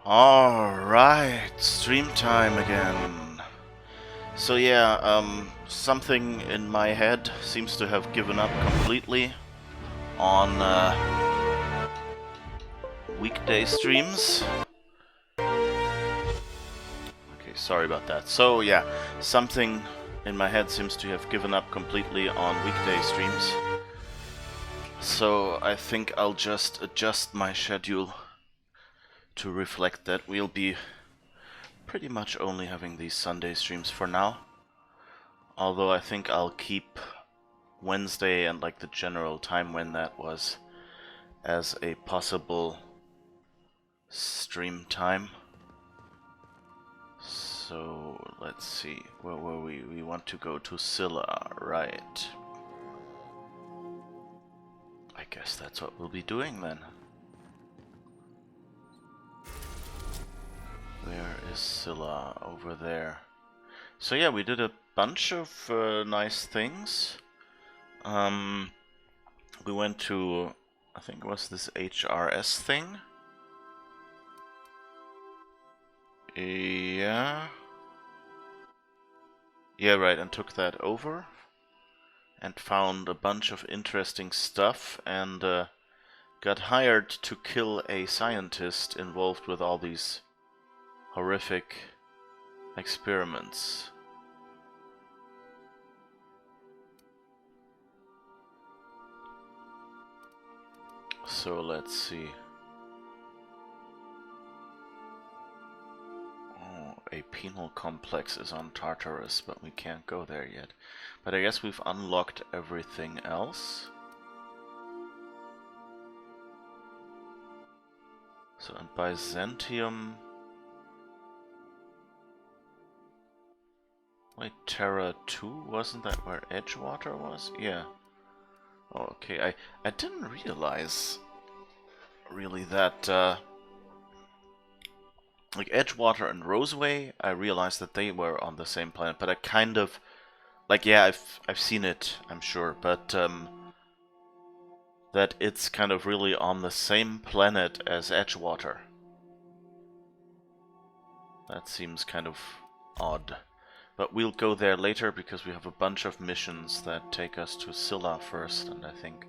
Alright, stream time again. So yeah, something in my head seems to have given up completely on weekday streams. Okay, sorry about that. So yeah, something in my head seems to have given up completely on weekday streams. So I think I'll just adjust my schedule to reflect that. We'll be pretty much only having these Sunday streams for now. Although I think I'll keep Wednesday and like the general time when that was as a possible stream time. So let's see, where were we? We want to go to Scylla, right? I guess that's what we'll be doing then. Where is Scylla? Over there. So yeah, we did a bunch of nice things. We went to, I think it was this HRS thing. Yeah. Yeah, right, and took that over. And found a bunch of interesting stuff and got hired to kill a scientist involved with all these horrific experiments. So let's see. Oh, a penal complex is on Tartarus, but we can't go there yet. But I guess we've unlocked everything else. So, and Byzantium... Wait, Terra 2? Wasn't that where Edgewater was? Yeah. Oh, okay, I didn't realize really that like Edgewater and Roseway, I realized that they were on the same planet, but I kind of like, yeah, I've seen it, I'm sure, but that it's kind of really on the same planet as Edgewater. That seems kind of odd. But we'll go there later because we have a bunch of missions that take us to Scylla first, and I think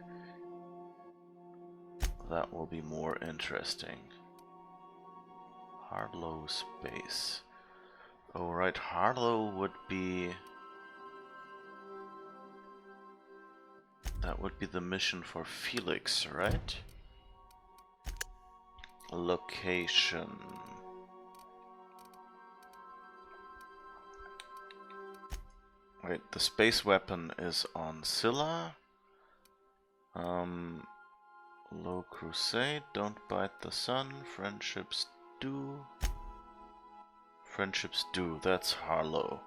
that will be more interesting. Harlow space. Oh right, Harlow would be... That would be the mission for Felix, right? Location. Wait, the space weapon is on Scylla. Low Crusade, Don't Bite the Sun, Friendships Do. Friendships Do, that's Harlow.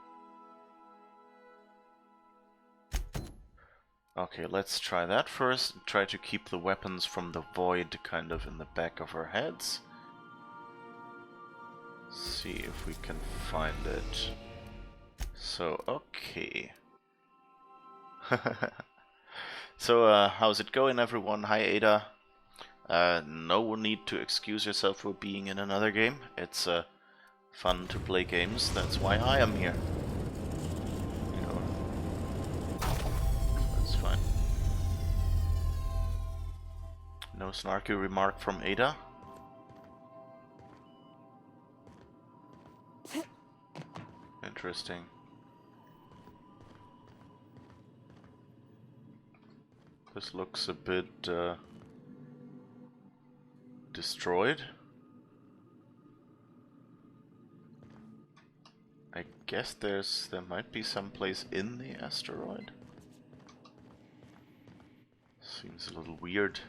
Okay, let's try that first. Try to keep the weapons from the void kind of in the back of our heads. See if we can find it. So, okay. So, how's it going, everyone? Hi, Ada. No need to excuse yourself for being in another game. It's fun to play games. That's why I am here. You know, that's fine. No snarky remark from Ada. Interesting. This looks a bit destroyed. I guess there might be some place in the asteroid. Seems a little weird.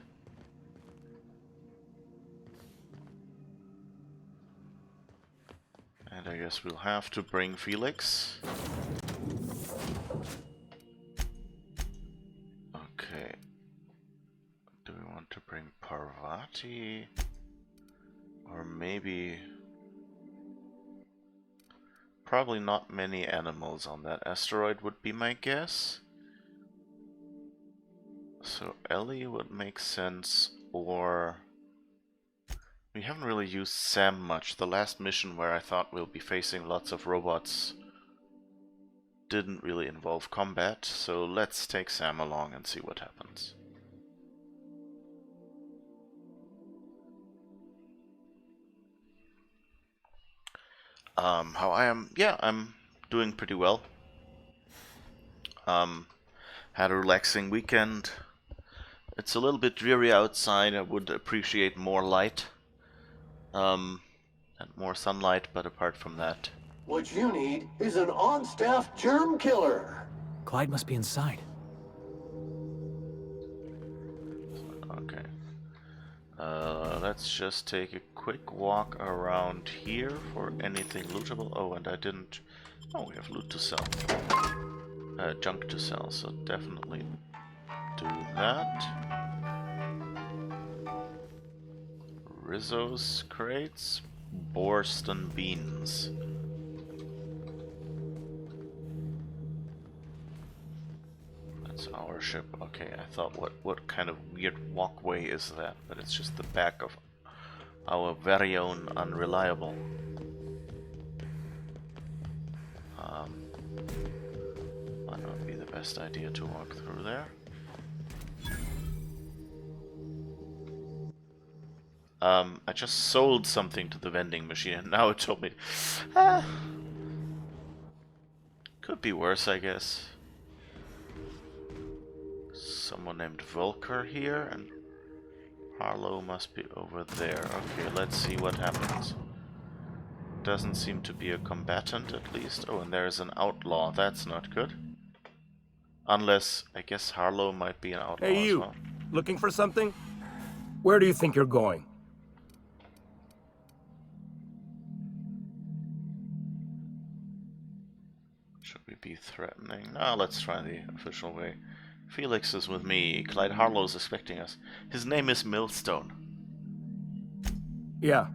And I guess we'll have to bring Felix. Okay. Do we want to bring Parvati? Or maybe... Probably not many animals on that asteroid would be my guess. So Ellie would make sense, or We haven't really used Sam much. The last mission where I thought we'll be facing lots of robots didn't really involve combat, so let's take Sam along and see what happens. How I am? Yeah, I'm doing pretty well. Had a relaxing weekend. It's a little bit dreary outside. I would appreciate more light. And more sunlight, but apart from that... What you need is an on-staff germ killer. Clyde must be inside. Okay. Let's just take a quick walk around here for anything lootable. Oh, and I didn't... Oh, we have loot to sell. Junk to sell, so definitely do that. Rizzo's crates. Borston beans. That's our ship. Okay, I thought what kind of weird walkway is that? But it's just the back of our very own Unreliable. Might not be the best idea to walk through there. I just sold something to the vending machine and now it told me... Could be worse, I guess. Someone named Volker here, and Harlow must be over there. Okay, let's see what happens. Doesn't seem to be a combatant, at least. Oh, and there's an outlaw. That's not good. Unless, I guess Harlow might be an outlaw Hey, you. as well. Looking for something? Where do you think you're going? Should we be threatening? No, let's try the official way. Felix is with me. Clyde Harlow's expecting us. His name is Millstone. Yeah.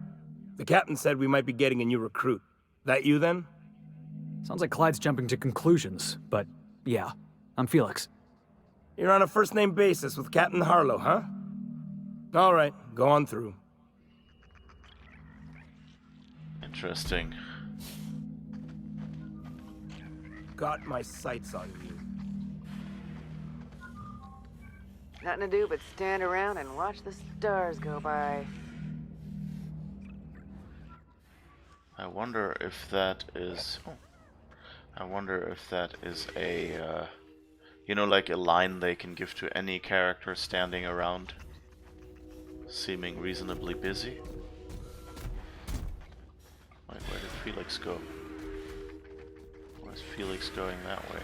The captain said we might be getting a new recruit. That you, then? Sounds like Clyde's jumping to conclusions, but yeah, I'm Felix. You're on a first-name basis with Captain Harlow, huh? All right, go on through. Interesting. Got my sights on you. Nothing to do but stand around and watch the stars go by. I wonder if that is... Oh. I wonder if that is a... you know, like a line they can give to any character standing around, seeming reasonably busy. Wait, where did Felix go? Where's Felix going that way?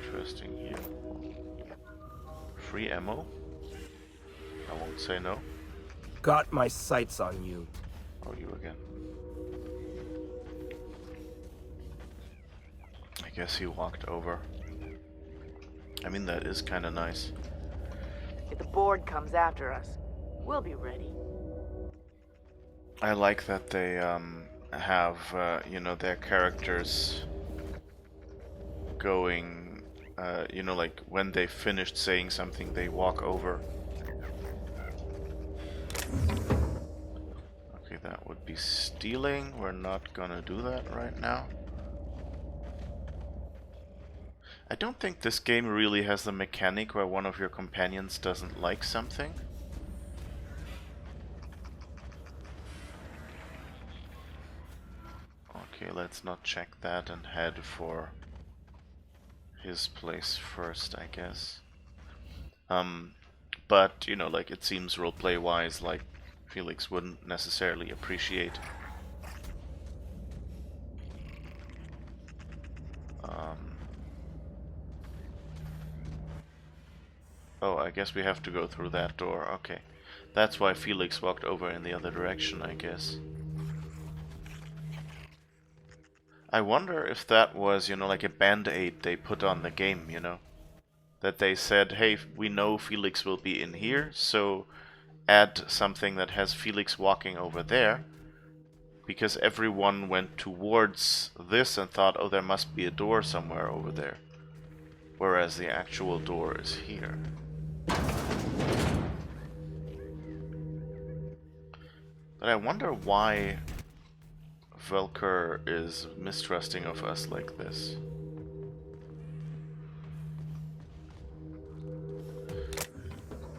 Interesting here. Free ammo? I won't say no. Got my sights on you. Oh, you again. I guess he walked over. I mean, that is kind of nice. If the board comes after us, we'll be ready. I like that they have, you know, their characters going, you know, like when they finished saying something, they walk over. Okay, that would be stealing. We're not gonna do that right now. I don't think this game really has the mechanic where one of your companions doesn't like something. Okay, let's not check that and head for his place first, I guess. But, you know, like, it seems roleplay-wise like Felix wouldn't necessarily appreciate oh, I guess we have to go through that door. Okay. That's why Felix walked over in the other direction, I guess. I wonder if that was, you know, like a band-aid they put on the game, you know? That they said, hey, we know Felix will be in here, so add something that has Felix walking over there. Because everyone went towards this and thought, oh, there must be a door somewhere over there. Whereas the actual door is here. But I wonder why Velker is mistrusting of us like this.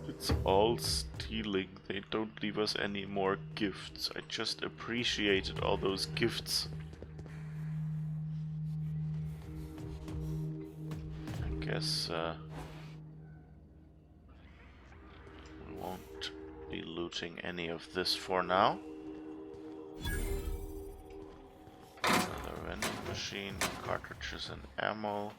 It's all stealing. They don't leave us any more gifts. I just appreciated all those gifts. I guess we won't be looting any of this for now. Another vending machine, cartridges and ammo.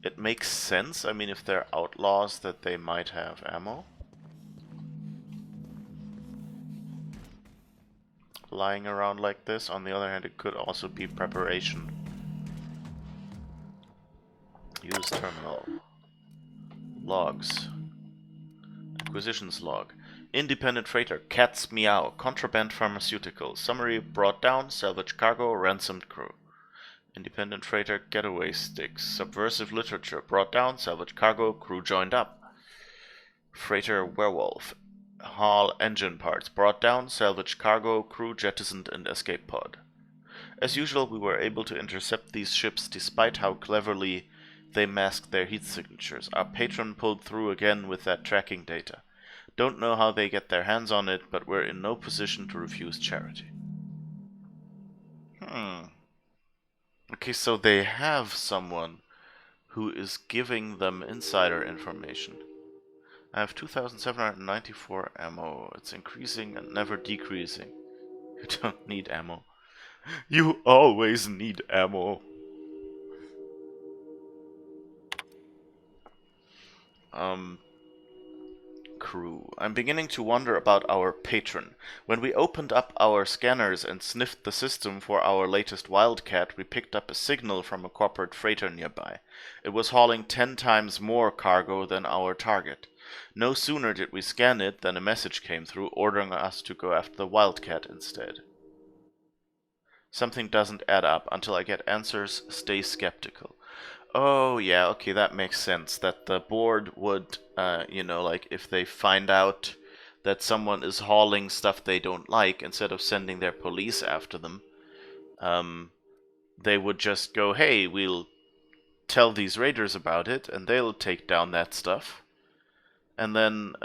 It makes sense, I mean, if they're outlaws, that they might have ammo lying around like this. On the other hand, it could also be preparation. Use terminal. Logs. Acquisitions log. Independent freighter, Cat's Meow, contraband pharmaceutical. Summary brought down, salvage cargo, ransomed crew. Independent freighter, getaway sticks. Subversive literature, brought down, salvage cargo, crew joined up. Freighter werewolf. Haul engine parts, brought down, salvage cargo, crew jettisoned and escape pod. As usual, we were able to intercept these ships despite how cleverly they masked their heat signatures. Our patron pulled through again with that tracking data. Don't know how they get their hands on it, but we're in no position to refuse charity. Okay, so they have someone who is giving them insider information. I have 2,794 ammo. It's increasing and never decreasing. You don't need ammo. You always need ammo. Crew. I'm beginning to wonder about our patron. When we opened up our scanners and sniffed the system for our latest Wildcat, we picked up a signal from a corporate freighter nearby. It was hauling 10 times more cargo than our target. No sooner did we scan it than a message came through ordering us to go after the Wildcat instead. Something doesn't add up. Until I get answers, stay skeptical. Oh, yeah, okay, that makes sense. That the board would, you know, like, if they find out that someone is hauling stuff they don't like, instead of sending their police after them, they would just go, hey, we'll tell these raiders about it, and they'll take down that stuff. And then,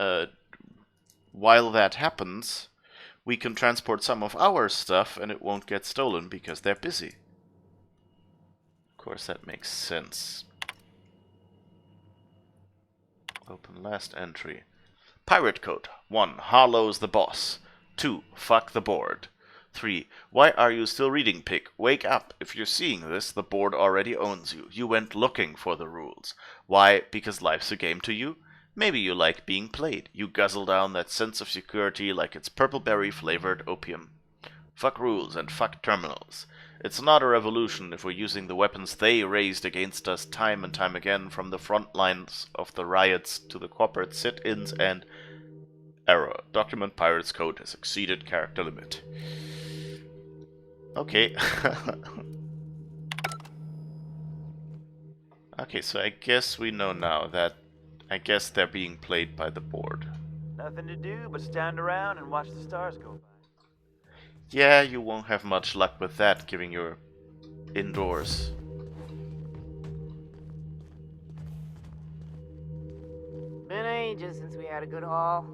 while that happens, we can transport some of our stuff, and it won't get stolen because they're busy. Of course, that makes sense. Open last entry. Pirate code. 1. Harlow's the boss. 2. Fuck the board. 3. Why are you still reading, pig? Wake up. If you're seeing this, the board already owns you. You went looking for the rules. Why? Because life's a game to you? Maybe you like being played. You guzzle down that sense of security like it's purple-berry flavored opium. Fuck rules and fuck terminals. It's not a revolution if we're using the weapons they raised against us time and time again, from the front lines of the riots to the corporate sit-ins and... Error. Document Pirates Code has exceeded character limit. Okay. Okay, so I guess we know now that... I guess they're being played by the board. Nothing to do but stand around and watch the stars go by. Yeah, you won't have much luck with that, given you're indoors. Been ages since we had a good haul.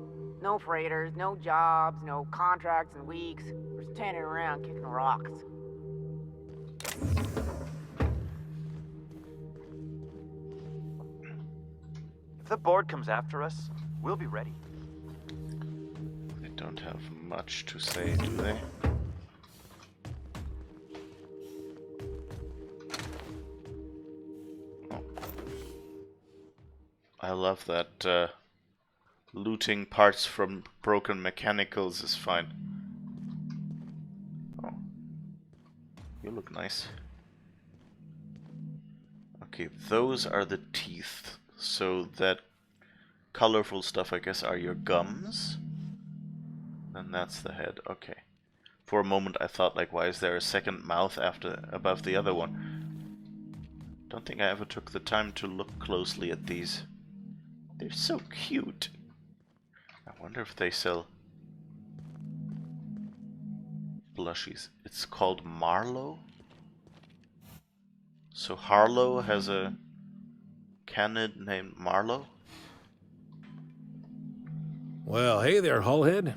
No freighters, no jobs, no contracts in weeks. We're standing around kicking rocks. If the board comes after us, we'll be ready. They don't have much to say, do they? Oh. I love that looting parts from broken mechanicals is fine. Oh. You look nice. Okay, those are the teeth. So that colorful stuff, I guess, are your gums. And that's the head. Okay. For a moment I thought, like, why is there a second mouth above the other one? Don't think I ever took the time to look closely at these. They're so cute. I wonder if they sell plushies. It's called Marlowe. So Harlow has a canid named Marlowe? Well, hey there, Hullhead.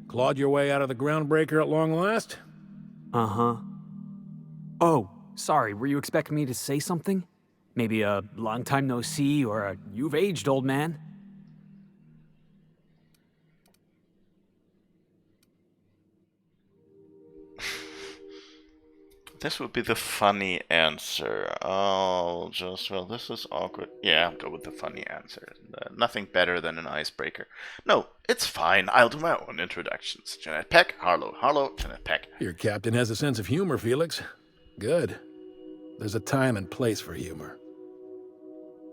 Clawed your way out of the groundbreaker at long last? Uh-huh. Oh, sorry, were you expecting me to say something? Maybe a long time no see, or a you've aged, old man? This would be the funny answer. Well, this is awkward. Yeah, I'll go with the funny answer. Nothing better than an icebreaker. No, it's fine. I'll do my own introductions. Jeanette Peck, Harlow, Jeanette Peck. Your captain has a sense of humor, Felix. Good. There's a time and place for humor.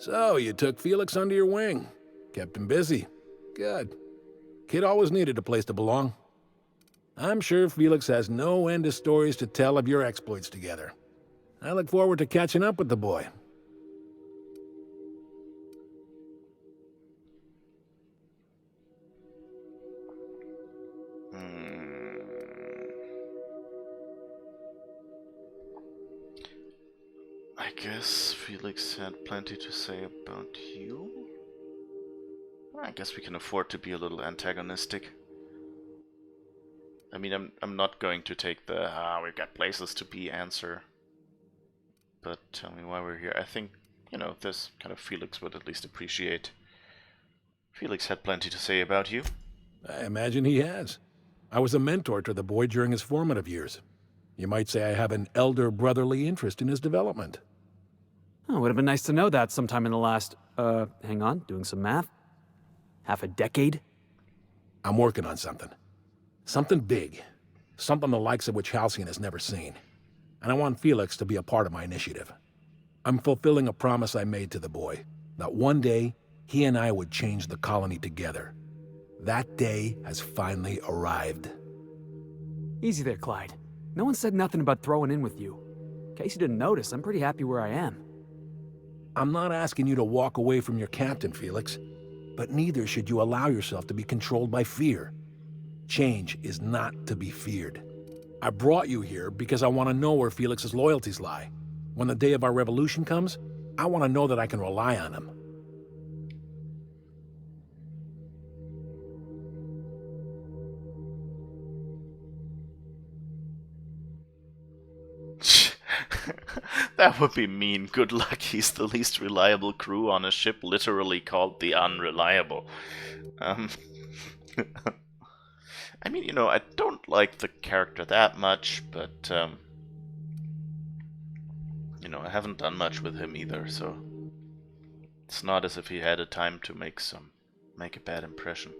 So, you took Felix under your wing. Kept him busy. Good. Kid always needed a place to belong. I'm sure Felix has no end of stories to tell of your exploits together. I look forward to catching up with the boy. I guess Felix had plenty to say about you. I guess we can afford to be a little antagonistic. I mean, I'm not going to take the we've got places to be answer. But tell me why we're here. I think, you know, this kind of Felix would at least appreciate. Felix had plenty to say about you. I imagine he has. I was a mentor to the boy during his formative years. You might say I have an elder brotherly interest in his development. Oh, would have been nice to know that sometime in the last, hang on, doing some math? Half a decade? I'm working on something. Something big. Something the likes of which Halcyon has never seen. And I want Felix to be a part of my initiative. I'm fulfilling a promise I made to the boy, that one day, he and I would change the colony together. That day has finally arrived. Easy there, Clyde. No one said nothing about throwing in with you. In case you didn't notice, I'm pretty happy where I am. I'm not asking you to walk away from your captain, Felix. But neither should you allow yourself to be controlled by fear. Change is not to be feared. I brought you here because I want to know where Felix's loyalties lie. When the day of our revolution comes, I want to know that I can rely on him. That would be mean. Good luck. He's the least reliable crew on a ship literally called the Unreliable. I mean, you know, I don't like the character that much, but, you know, I haven't done much with him either, so it's not as if he had a time to make a bad impression.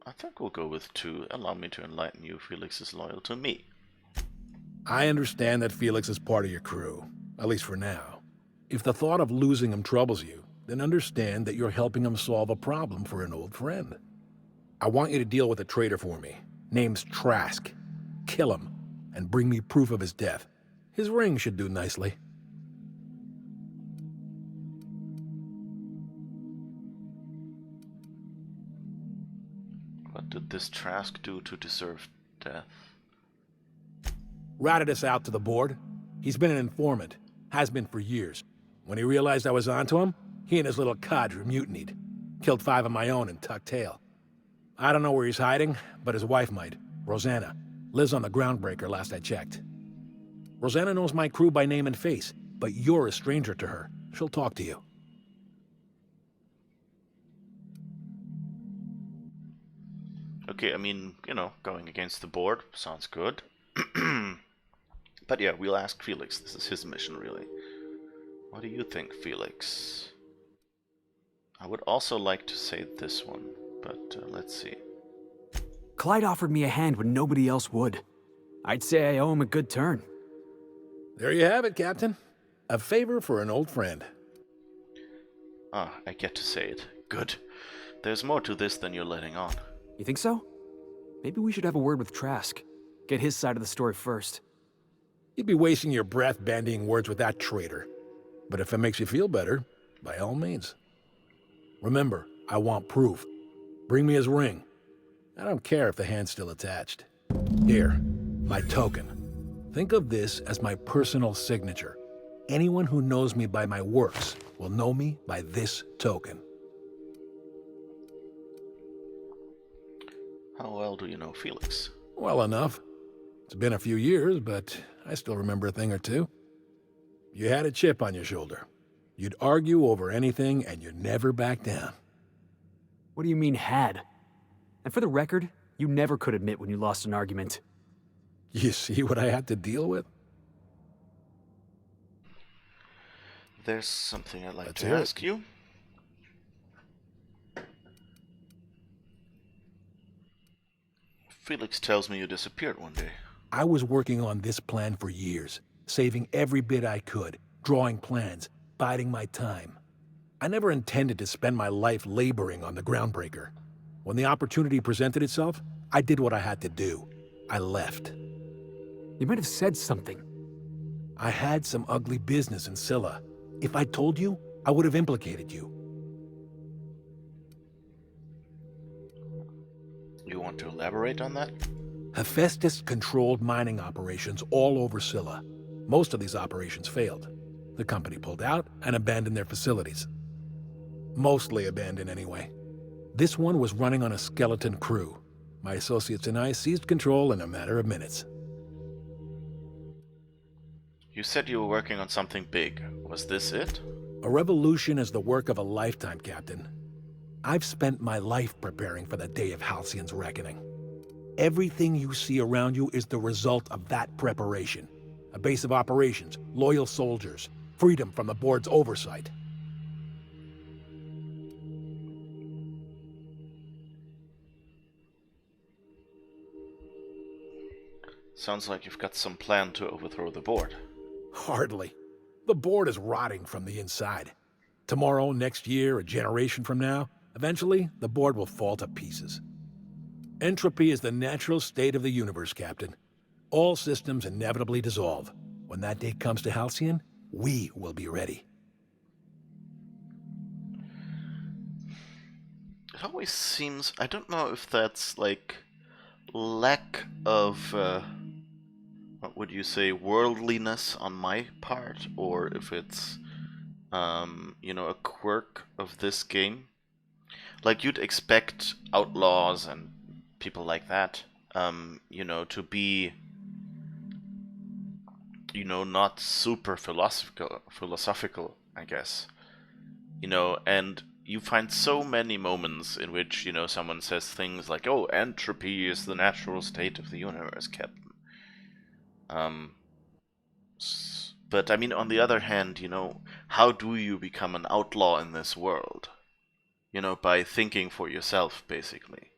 I think we'll go with 2. Allow me to enlighten you. Felix is loyal to me. I understand that Felix is part of your crew, at least for now. If the thought of losing him troubles you, then understand that you're helping him solve a problem for an old friend. I want you to deal with a traitor for me. Name's Trask. Kill him, and bring me proof of his death. His ring should do nicely. What did this Trask do to deserve death? Routed us out to the board. He's been an informant. Has been for years. When he realized I was onto him, he and his little cadre mutinied. Killed 5 of my own and tucked tail. I don't know where he's hiding, but his wife might. Rosanna. Lives on the groundbreaker last I checked. Rosanna knows my crew by name and face, but you're a stranger to her. She'll talk to you. Okay, I mean, you know, going against the board sounds good. But yeah, we'll ask Felix. This is his mission, really. What do you think, Felix? I would also like to say this one, but let's see. Clyde offered me a hand when nobody else would. I'd say I owe him a good turn. There you have it, Captain. A favor for an old friend. Ah, I get to say it. Good. There's more to this than you're letting on. You think so? Maybe we should have a word with Trask. Get his side of the story first. You'd be wasting your breath bandying words with that traitor. But if it makes you feel better, by all means. Remember, I want proof. Bring me his ring. I don't care if the hand's still attached. Here, my token. Think of this as my personal signature. Anyone who knows me by my works will know me by this token. How well do you know Felix? Well enough. It's been a few years, but I still remember a thing or two. You had a chip on your shoulder. You'd argue over anything, and you never back down. What do you mean, had? And for the record, you never could admit when you lost an argument. You see what I had to deal with? There's something I'd like Let's to hear it. ask you. Felix tells me you disappeared one day. I was working on this plan for years, saving every bit I could, drawing plans, biding my time. I never intended to spend my life laboring on the groundbreaker. When the opportunity presented itself, I did what I had to do. I left. You might have said something. I had some ugly business in Scylla. If I told you, I would have implicated you. You want to elaborate on that? Hephaestus controlled mining operations all over Scylla. Most of these operations failed. The company pulled out and abandoned their facilities. Mostly abandoned anyway. This one was running on a skeleton crew. My associates and I seized control in a matter of minutes. You said you were working on something big. Was this it? A revolution is the work of a lifetime, Captain. I've spent my life preparing for the day of Halcyon's reckoning. Everything you see around you is the result of that preparation. A base of operations, loyal soldiers, freedom from the board's oversight. Sounds like you've got some plan to overthrow the board. Hardly. The board is rotting from the inside. Tomorrow, next year, a generation from now, eventually, the board will fall to pieces. Entropy is the natural state of the universe, Captain. All systems inevitably dissolve. When that day comes to Halcyon, we will be ready. It always seems... I don't know if that's, like, lack of... what would you say, worldliness on my part, or if it's, you know, a quirk of this game. Like, you'd expect outlaws and people like that, you know, to be, you know, not super philosophical, I guess. You know, and you find so many moments in which, you know, someone says things like, oh, entropy is the natural state of the universe, Captain. But I mean, on the other hand, you know, how do you become an outlaw in this world? You know, by thinking for yourself, basically.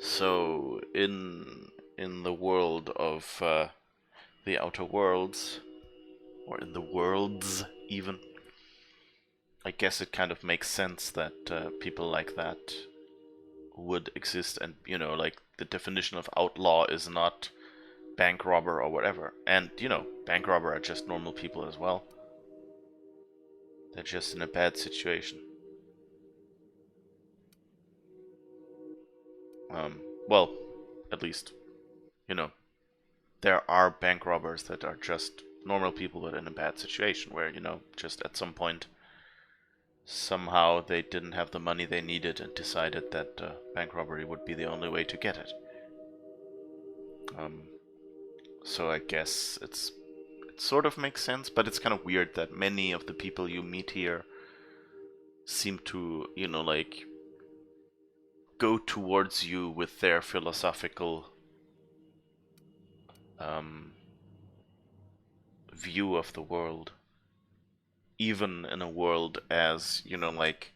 So, in the world of the Outer Worlds, or in the worlds even, I guess it kind of makes sense that people like that would exist, and, you know, like, the definition of outlaw is not bank robber or whatever. And, you know, bank robber are just normal people as well. They're just in a bad situation. Well, at least, you know, there are bank robbers that are just normal people but in a bad situation, where, you know, just at some point, somehow they didn't have the money they needed and decided that bank robbery would be the only way to get it. So I guess it sort of makes sense, but it's kind of weird that many of the people you meet here seem to, you know, like, go towards you with their philosophical view of the world. Even in a world as, you know, like,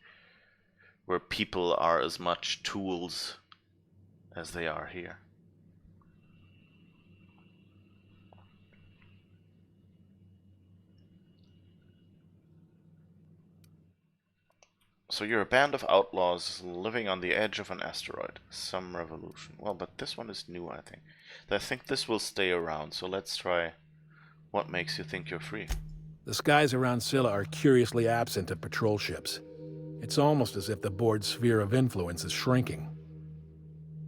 where people are as much tools as they are here. So you're a band of outlaws living on the edge of an asteroid. Some revolution. Well, but this one is new, I think. I think this will stay around, so let's try what makes you think you're free. The skies around Scylla are curiously absent of patrol ships. It's almost as if the board's sphere of influence is shrinking.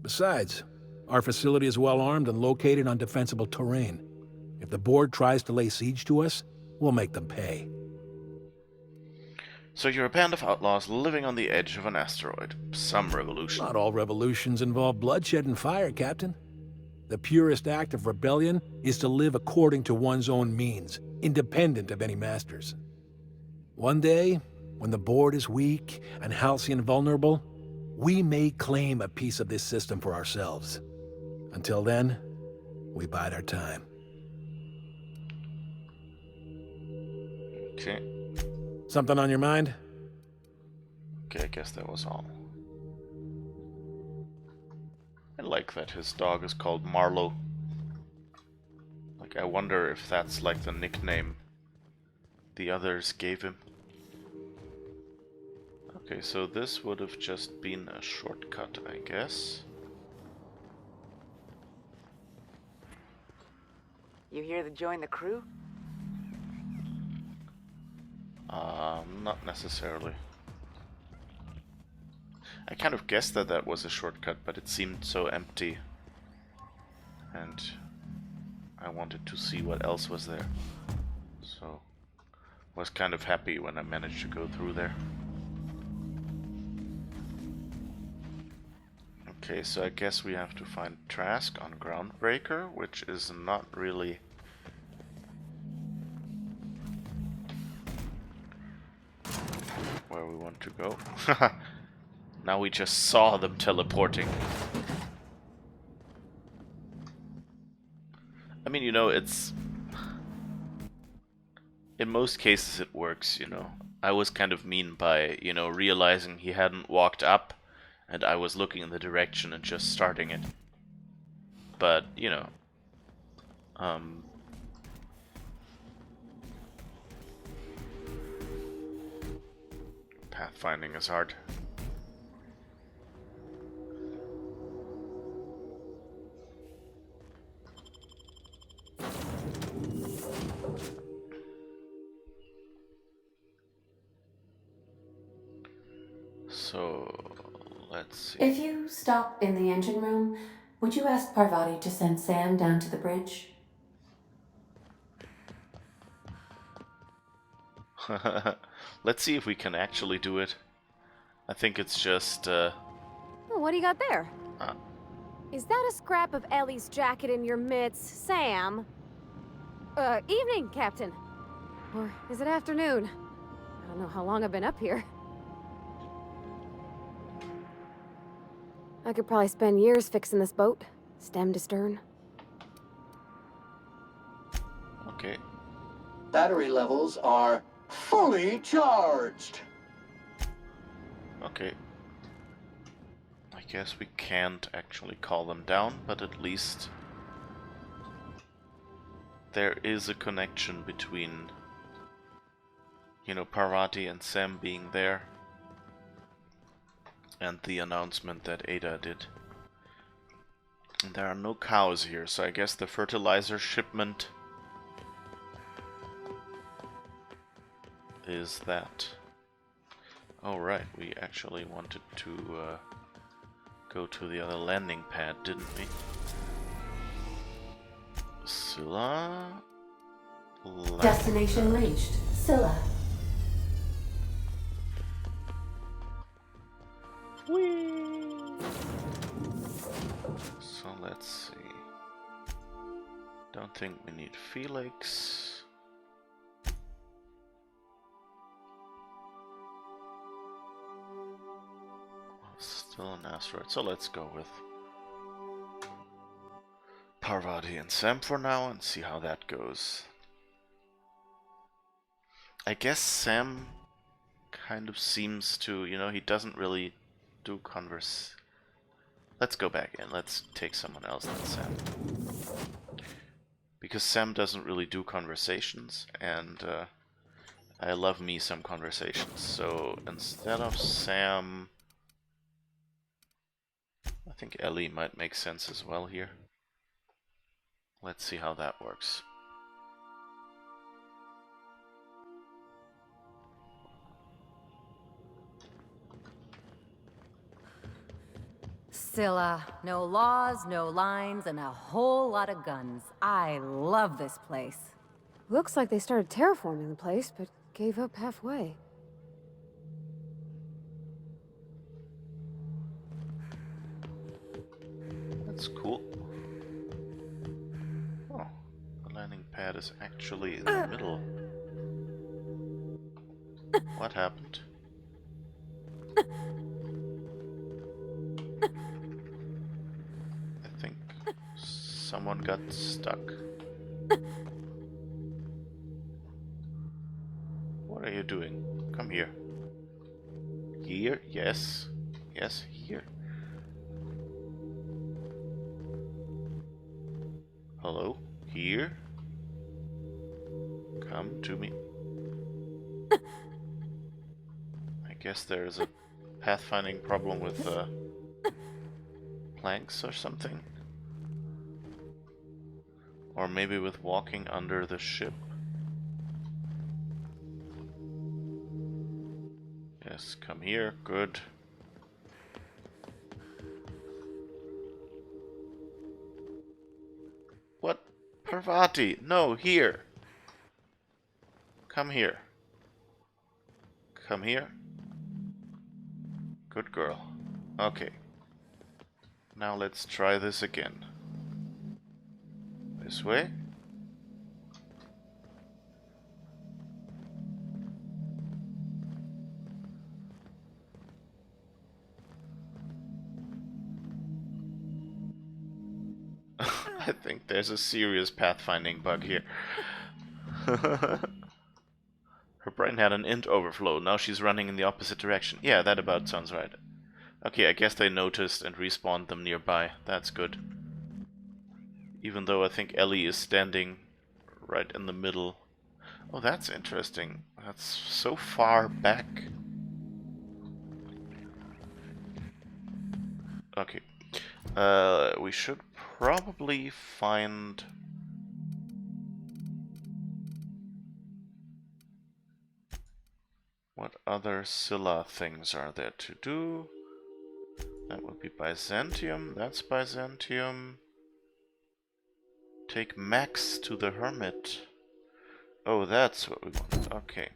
Besides, our facility is well armed and located on defensible terrain. If the board tries to lay siege to us, we'll make them pay. So you're a band of outlaws living on the edge of an asteroid. Some revolution. Not all revolutions involve bloodshed and fire, Captain. The purest act of rebellion is to live according to one's own means, independent of any masters. One day, when the board is weak and Halcyon vulnerable, we may claim a piece of this system for ourselves. Until then, we bide our time. Okay. Something on your mind? Okay, I guess that was all. I like that his dog is called Marlowe. Like, I wonder if that's like the nickname the others gave him. Okay, so this would have just been a shortcut, I guess. You here to join the crew? Not necessarily. I kind of guessed that that was a shortcut, but it seemed so empty. And I wanted to see what else was there. So, was kind of happy when I managed to go through there. Okay, so I guess we have to find Trask on Groundbreaker, which is not really... where we want to go. Now we just saw them teleporting. I mean, you know, it's... in most cases it works, you know. I was kind of mean by, you know, realizing he hadn't walked up and I was looking in the direction and just starting it. But, you know, pathfinding is hard. So, let's see. If you stop in the engine room, would you ask Parvati to send Sam down to the bridge? Let's see if we can actually do it. I think it's just, Oh, what do you got there? Ah. Is that a scrap of Ellie's jacket in your mitts, Sam? Evening, Captain. Or is it afternoon? I don't know how long I've been up here. I could probably spend years fixing this boat, stem to stern. okay. Battery levels are fully charged. Okay. I guess we can't actually call them down, but at least there is a connection between, you know, Parvati and Sam being there and the announcement that Ada did. And there are no cows here, so I guess the fertilizer shipment is that. Oh right, we actually wanted to go to the other landing pad, didn't we? Scylla? Destination reached. Scylla. So let's see. Don't think we need Felix. Still an asteroid, so let's go with Parvati and Sam for now and see how that goes. I guess Sam kind of seems to, you know, he doesn't really do converse. Let's go back in, let's take someone else than Sam. Because Sam doesn't really do conversations, and I love me some conversations. So instead of Sam, I think Ellie might make sense as well here. Let's see how that works. Scylla. No laws, no lines, and a whole lot of guns. I love this place. Looks like they started terraforming the place, but gave up halfway. That's cool. Oh, the landing pad is actually in the middle. What happened? I think someone got stuck. What are you doing? Come here. Here? Yes. Yes, here. Hello? Here? Come to me. I guess there's a pathfinding problem with planks or something. Or maybe with walking under the ship. Yes, come here. Good. What? Parvati! No, here! Come here. Come here. Good girl. Okay. Now let's try this again. This way. I think there's a serious pathfinding bug here. Her brain had an int overflow, now she's running in the opposite direction. Yeah, that about sounds right. Okay, I guess they noticed and respawned them nearby. That's good. Even though I think Ellie is standing right in the middle. Oh, that's interesting. That's so far back. Okay. We should probably find... What other Scylla things are there to do? That would be Byzantium. That's Byzantium. Take Max to the Hermit. Oh, that's what we want. Okay.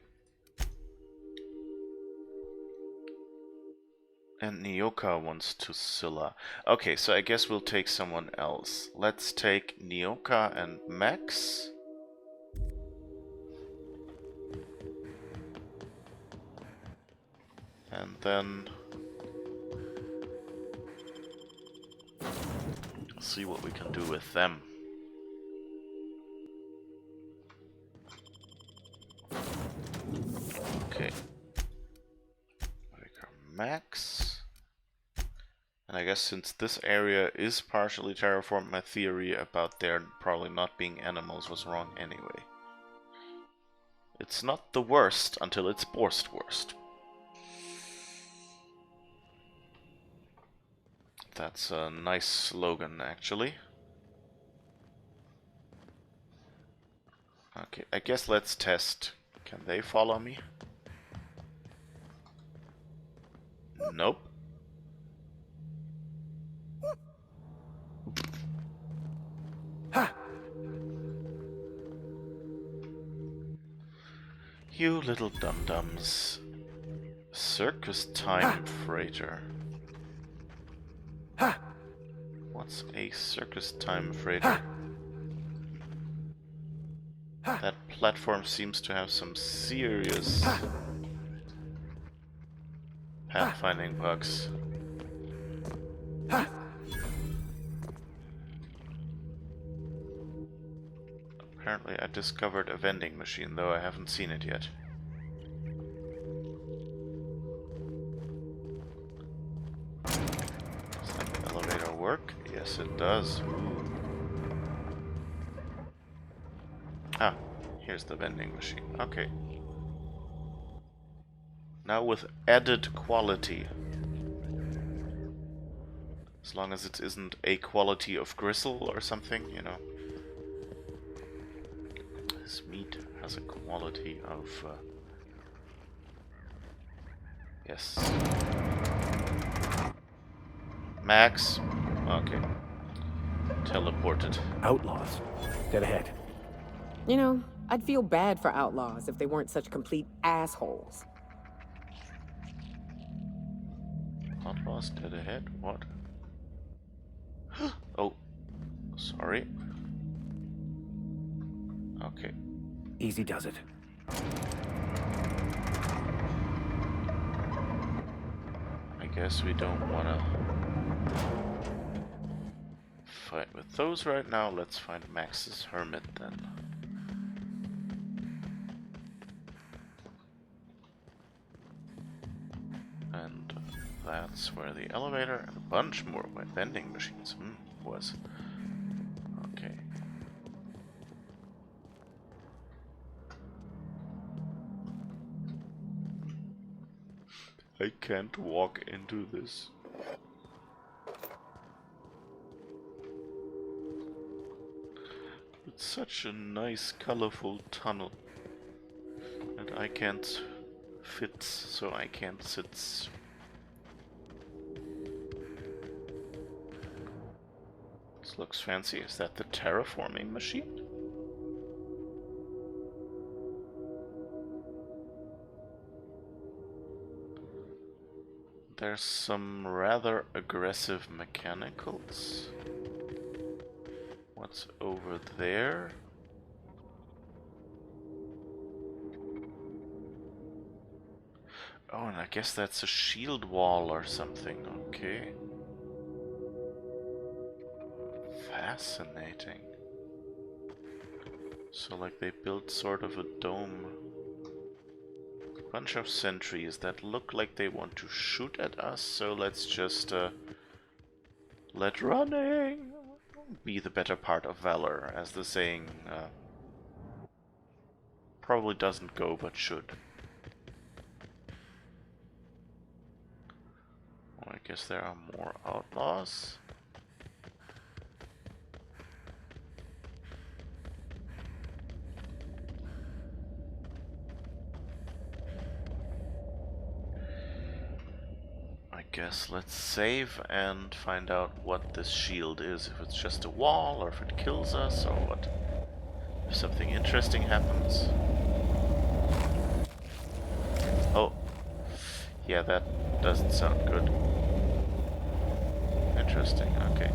And Nyoka wants to Scylla. Okay, so I guess we'll take someone else. Let's take Nyoka and Max. And then see what we can do with them. Okay. Max. And I guess since this area is partially terraformed, my theory about there probably not being animals was wrong anyway. It's not the worst until it's Borstwurst. That's a nice slogan, actually. Okay, I guess let's test. Can they follow me? Nope. You little dum-dums. Circus time freighter. What's a circus time freighter? That platform seems to have some serious pathfinding bugs. Apparently I discovered a vending machine, though I haven't seen it yet. Does that elevator work? Yes, it does. Ooh. Ah, here's the vending machine. Okay. Now with added quality. As long as it isn't a quality of gristle or something, you know. This meat has a quality of... yes. Max. Okay. Teleported. Outlaws. Dead ahead. You know, I'd feel bad for outlaws if they weren't such complete assholes. Outlaws dead ahead? What? Oh. Sorry. Okay. Easy does it. I guess we don't wanna fight with those right now. Let's find Max's hermit then. And that's where the elevator and a bunch more vending machines was. Okay. I can't walk into this. It's such a nice, colorful tunnel. And I can't fit, so I can't sit. This looks fancy. Is that the terraforming machine? There's some rather aggressive mechanicals. What's over there? Oh, and I guess that's a shield wall or something. Okay. Fascinating. So, like, they built sort of a dome. Bunch of sentries that look like they want to shoot at us, so let's just let running be the better part of valor, as the saying probably doesn't go but should. Well, I guess there are more outlaws. I guess let's save and find out what this shield is. If it's just a wall, or if it kills us, or what. If something interesting happens. Oh. Yeah, that doesn't sound good. Interesting, okay.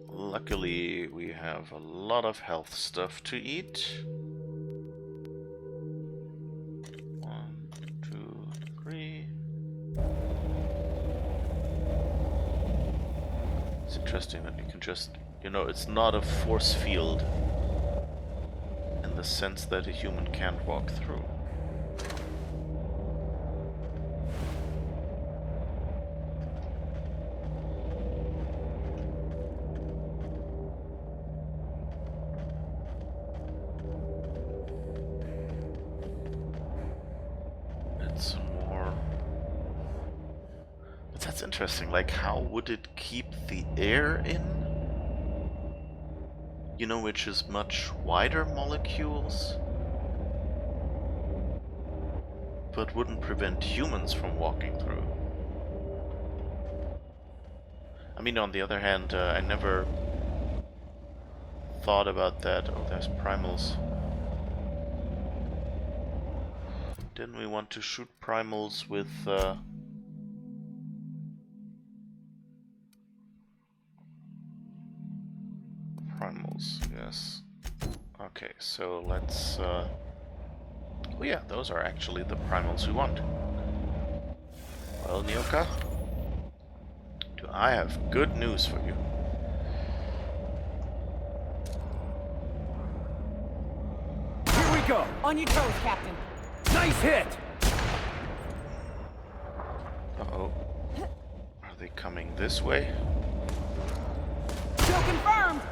Luckily, we have a lot of health stuff to eat. It's interesting that you can just, you know, it's not a force field in the sense that a human can't walk through. It's more... But that's interesting, like how would it keep the air in? You know, which is much wider molecules, but wouldn't prevent humans from walking through. I mean, on the other hand, I never thought about that. Oh, there's primals. Didn't we want to shoot primals with primals, yes. Okay, so let's oh yeah, those are actually the primals we want. Well, Nyoka, do I have good news for you. Here we go! On your toes, Captain! Nice hit! Uh-oh. Are they coming this way? Kill confirmed!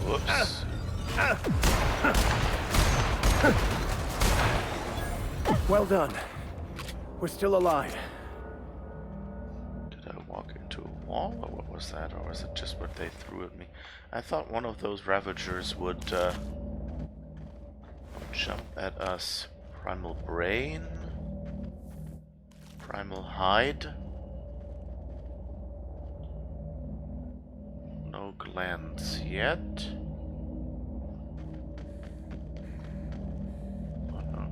Whoops. Well done. We're still alive. Did I walk into a wall? Or what was that? Or was it just what they threw at me? I thought one of those Ravagers would jump at us. Primal Brain? Primal Hide? No glands yet.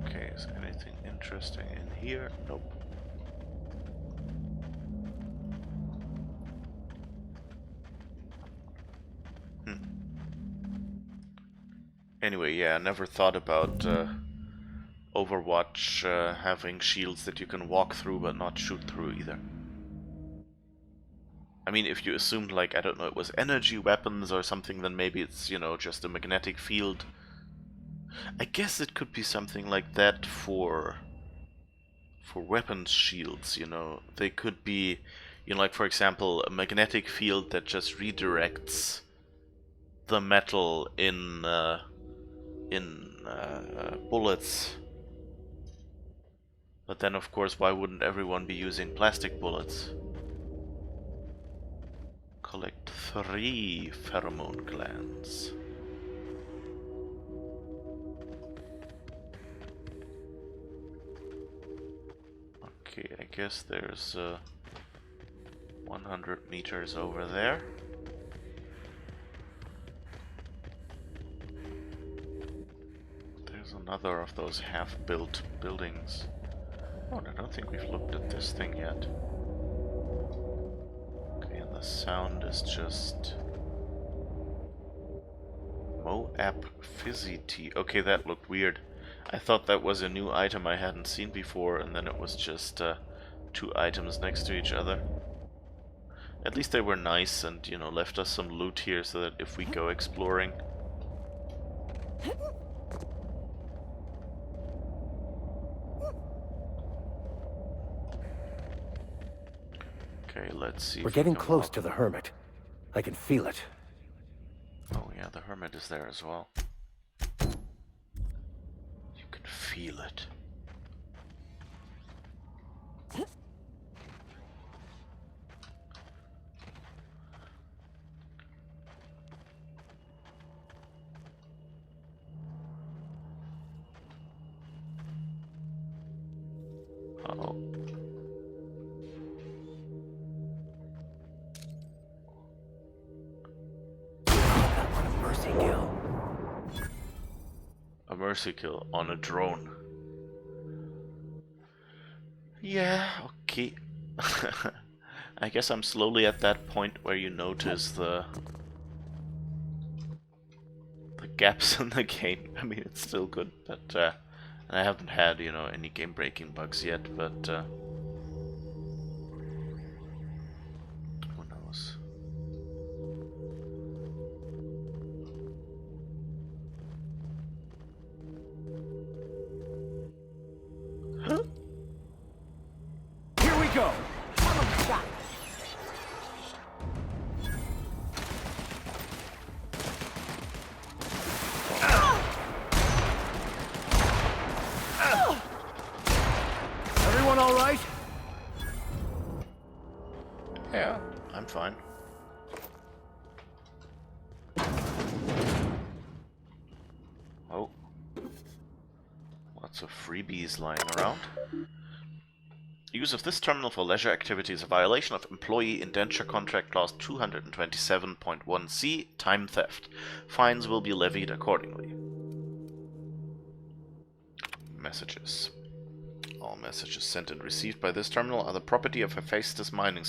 Okay, is anything interesting in here? Nope. Anyway, yeah, I never thought about Overwatch having shields that you can walk through but not shoot through either. I mean, if you assumed, like, I don't know, it was energy weapons or something, then maybe it's, you know, just a magnetic field. I guess it could be something like that for weapons shields, you know. They could be, you know, like, for example, a magnetic field that just redirects the metal in bullets. But then, of course, why wouldn't everyone be using plastic bullets? Collect 3 pheromone glands. Okay, I guess there's 100 meters over there. There's another of those half-built buildings. Oh, I don't think we've looked at this thing yet. Okay, and the sound is just... Moab Fizzy Tea. Okay, that looked weird. I thought that was a new item I hadn't seen before, and then it was just 2 items next to each other. At least they were nice and, you know, left us some loot here so that if we go exploring... Okay, let's see. We're getting close to the Hermit. I can feel it. Oh yeah, the Hermit is there as well. You can feel it. Uh-oh. Mercy kill. A mercy kill on a drone. Yeah, okay. I guess I'm slowly at that point where you notice the gaps in the game. I mean, it's still good, but and I haven't had, you know, any game-breaking bugs yet, but who knows? Huh? Here we go. Everyone all right? Yeah, I'm fine. Oh. Lots of freebies lying around. Use of this terminal for leisure activity is a violation of Employee Indenture Contract Clause 227.1c, time theft. Fines will be levied accordingly. Messages. All messages sent and received by this terminal are the property of Hephaestus Mining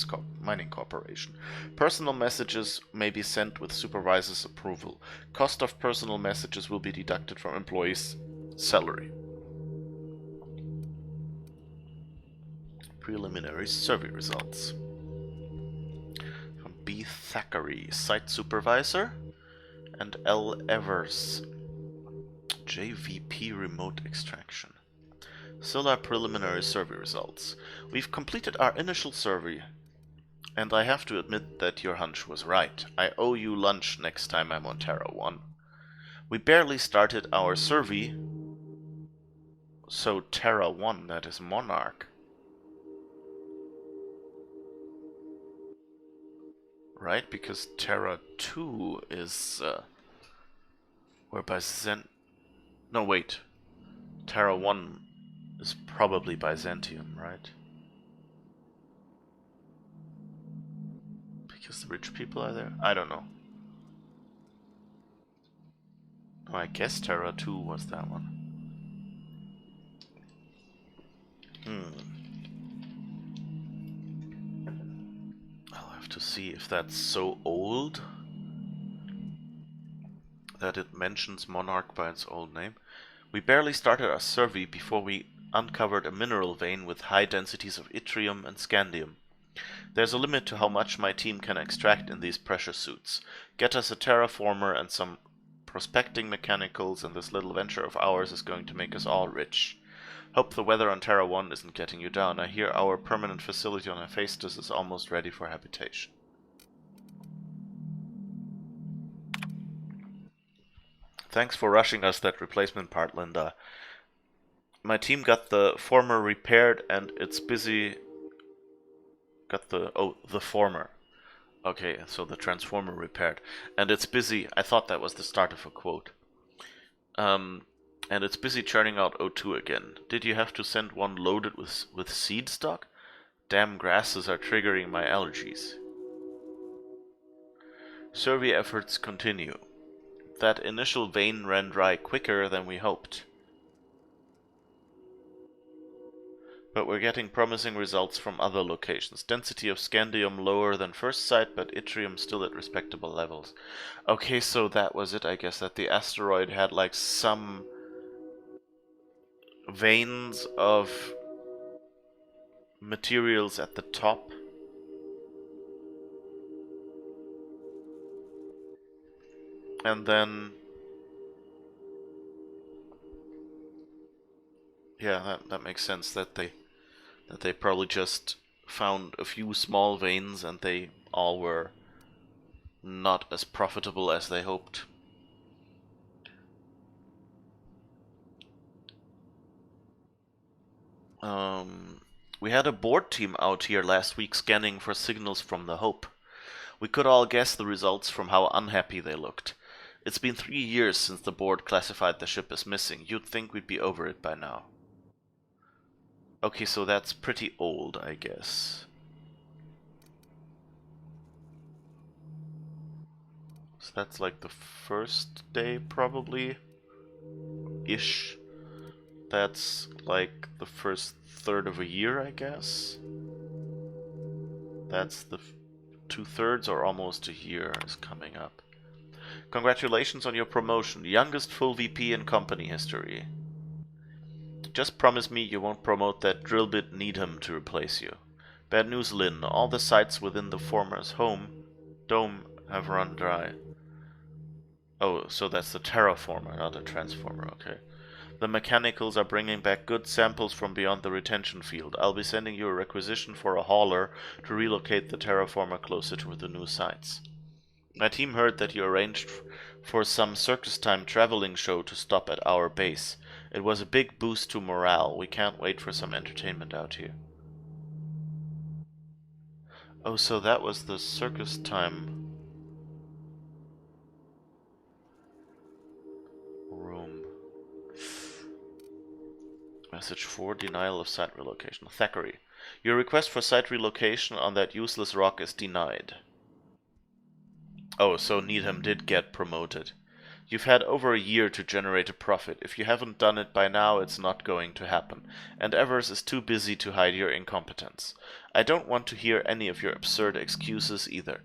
Corporation. Personal messages may be sent with supervisor's approval. Cost of personal messages will be deducted from employees' salary. Preliminary survey results. From B. Thackeray, Site Supervisor, and L. Evers, JVP Remote Extraction. Solar preliminary survey results. We've completed our initial survey, and I have to admit that your hunch was right. I owe you lunch next time I'm on Terra 1. We barely started our survey, so Terra 1, that is Monarch. Terra 1, that is Monarch. right? Because Terra 2 is where no, wait. Terra 1 is probably Byzantium, right? Because the rich people are there? I don't know. Oh, I guess Terra 2 was that one. I'll have to see if that's so old that it mentions Monarch by its old name. We barely started our survey before we uncovered a mineral vein with high densities of yttrium and scandium. There's a limit to how much my team can extract in these pressure suits. Get us a terraformer and some prospecting mechanicals, and this little venture of ours is going to make us all rich. Hope the weather on Terra 1 isn't getting you down. I hear our permanent facility on Hephaestus is almost ready for habitation. Thanks for rushing us that replacement part, Linda. My team got the former repaired and it's busy... the former. Okay, so the transformer repaired. And it's busy... I thought that was the start of a quote. And it's busy churning out O2 again. Did you have to send one loaded with seed stock? Damn grasses are triggering my allergies. Survey efforts continue. That initial vein ran dry quicker than we hoped. But we're getting promising results from other locations. Density of scandium lower than first sight, but yttrium still at respectable levels. Okay, so that was it, I guess, that the asteroid had like some veins of materials at the top. And then... yeah, that makes sense that they probably just found a few small veins and they all were not as profitable as they hoped. We had a board team out here last week scanning for signals from the Hope. We could all guess the results from how unhappy they looked. It's been 3 years since the board classified the ship as missing. You'd think we'd be over it by now. Okay, so that's pretty old, I guess. So that's like the first day, probably? Ish. That's like the first third of a year, I guess. That's the 2/3 or almost a year is coming up. Congratulations on your promotion. Youngest full VP in company history. Just promise me you won't promote that drillbit Needham to replace you. Bad news, Lynn. All the sites within the former's dome have run dry. Oh, so that's the terraformer, not a transformer, okay. The mechanicals are bringing back good samples from beyond the retention field. I'll be sending you a requisition for a hauler to relocate the terraformer closer to the new sites. My team heard that you arranged for some circus time traveling show to stop at our base. It was a big boost to morale. We can't wait for some entertainment out here. Oh, so that was the circus time room. Message 4, denial of site relocation. Thackeray, your request for site relocation on that useless rock is denied. Oh, so Needham did get promoted. You've had over a year to generate a profit. If you haven't done it by now, it's not going to happen. And Evers is too busy to hide your incompetence. I don't want to hear any of your absurd excuses either.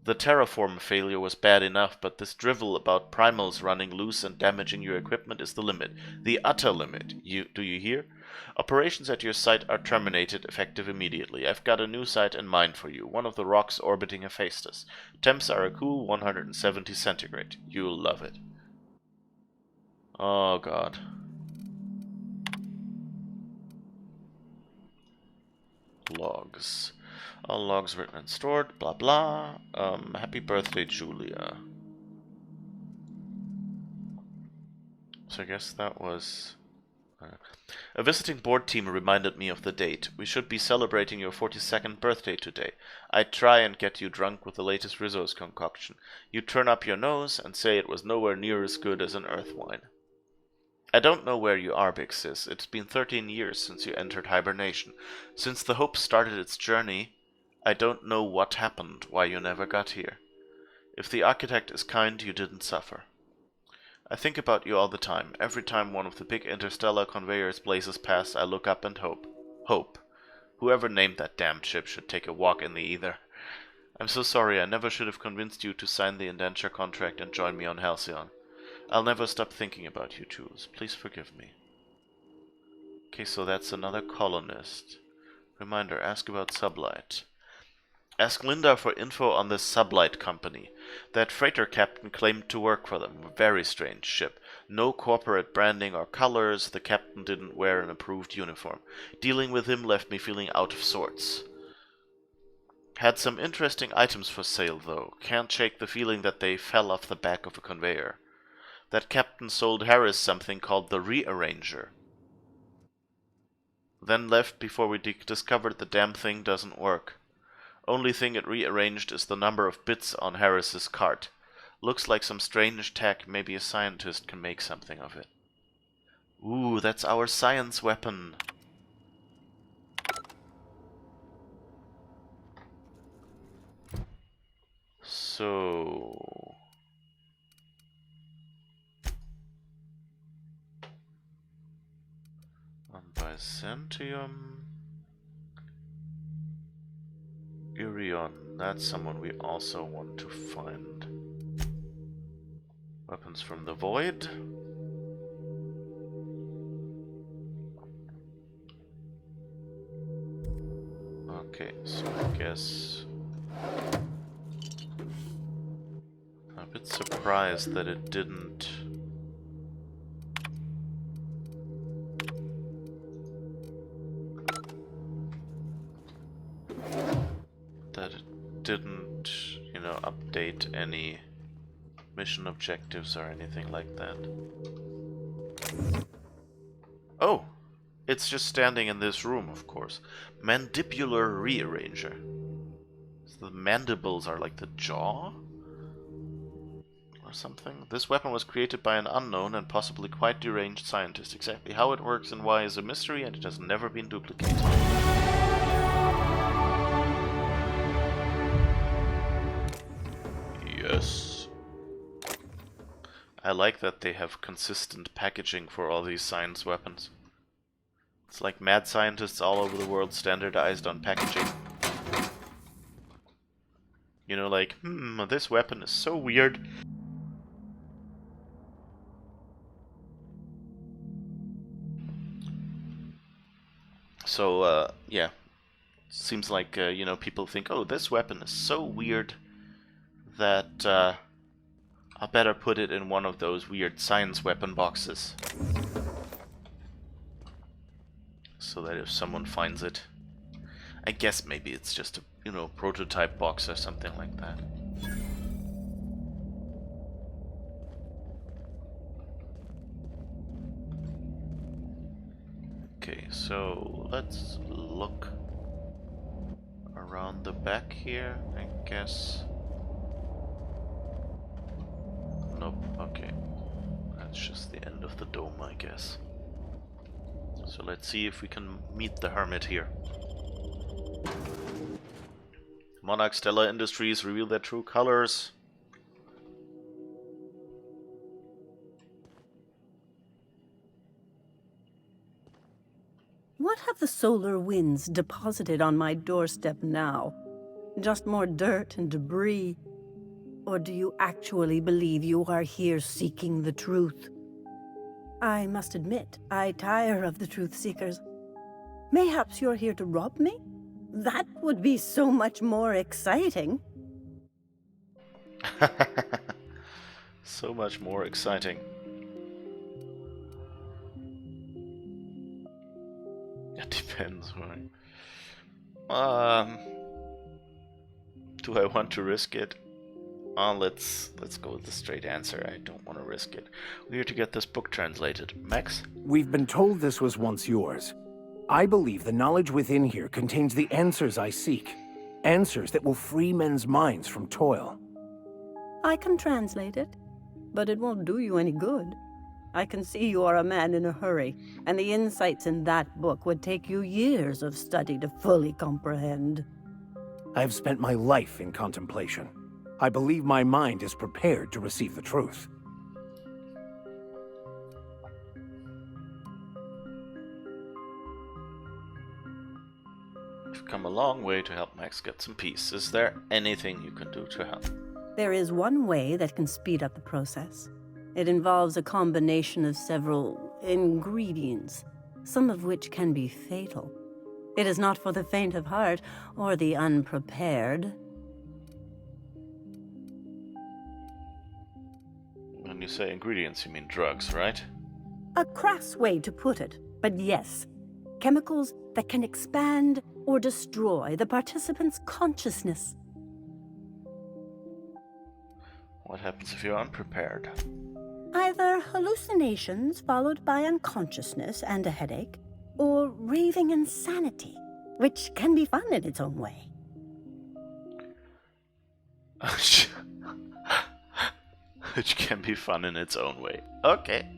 The terraform failure was bad enough, but this drivel about primals running loose and damaging your equipment is the limit. The utter limit. Do you hear? Operations at your site are terminated, effective immediately. I've got a new site in mind for you, one of the rocks orbiting Hephaestus. Temps are a cool 170 centigrade. You'll love it. Oh god. Logs. All logs written and stored, blah blah. Happy birthday, Julia. So I guess that was A visiting board team reminded me of the date. We should be celebrating your 42nd birthday today. I try and get you drunk with the latest Rizzo's concoction. You turn up your nose and say it was nowhere near as good as an earth wine. I don't know where you are, Big Sis. It's been 13 years since you entered hibernation. Since the Hope started its journey, I don't know what happened, why you never got here. If the architect is kind, you didn't suffer. I think about you all the time. Every time one of the big interstellar conveyors blazes past, I look up and hope. Hope. Whoever named that damned ship should take a walk in the ether. I'm so sorry, I never should have convinced you to sign the indenture contract and join me on Halcyon. I'll never stop thinking about you, Jules. Please forgive me. Okay, so that's another colonist. Reminder, ask about Sublight. Ask Linda for info on this Sublight company. That freighter captain claimed to work for them. Very strange ship. No corporate branding or colors. The captain didn't wear an approved uniform. Dealing with him left me feeling out of sorts. Had some interesting items for sale, though. Can't shake the feeling that they fell off the back of a conveyor. That captain sold Harris something called the Rearranger. Then left before we discovered the damn thing doesn't work. Only thing it rearranged is the number of bits on Harris's cart. Looks like some strange tech, maybe a scientist can make something of it. Ooh, that's our science weapon. So... on Byzantium... Urion, that's someone we also want to find. Weapons from the Void. Okay, so I guess... I'm a bit surprised that it didn't... you know, update any mission objectives or anything like that. Oh! It's just standing in this room, of course. Mandibular Rearranger. So the mandibles are like the jaw? Or something? This weapon was created by an unknown and possibly quite deranged scientist. Exactly how it works and why is a mystery, and it has never been duplicated. Yes. I like that they have consistent packaging for all these science weapons. It's like mad scientists all over the world standardized on packaging. You know, like, this weapon is so weird. So, yeah. Seems like, you know, people think, oh, this weapon is so weird that I better put it in one of those weird science weapon boxes. So that if someone finds it, I guess maybe it's just a, you know, prototype box or something like that. Okay, so let's look around the back here, I guess. Nope, okay. That's just the end of the dome, I guess. So let's see if we can meet the hermit here. Monarch Stellar Industries reveal their true colors. What have the solar winds deposited on my doorstep now? Just more dirt and debris? Or do you actually believe you are here seeking the truth? I must admit, I tire of the truth seekers. Mayhaps you're here to rob me? That would be so much more exciting. So much more exciting. It depends, right? Do I want to risk it? Let's go with the straight answer. I don't want to risk it. We're here to get this book translated. Max? We've been told this was once yours. I believe the knowledge within here contains the answers I seek. Answers that will free men's minds from toil. I can translate it, but it won't do you any good. I can see you are a man in a hurry, and the insights in that book would take you years of study to fully comprehend. I have spent my life in contemplation. I believe my mind is prepared to receive the truth. You've come a long way to help Max get some peace. Is there anything you can do to help? There is one way that can speed up the process. It involves a combination of several ingredients, some of which can be fatal. It is not for the faint of heart or the unprepared. When you say ingredients, you mean drugs, right? A crass way to put it, but yes. Chemicals that can expand or destroy the participant's consciousness. What happens if you're unprepared? Either hallucinations followed by unconsciousness and a headache, or raving insanity, which can be fun in its own way. Which can be fun in its own way. Okay.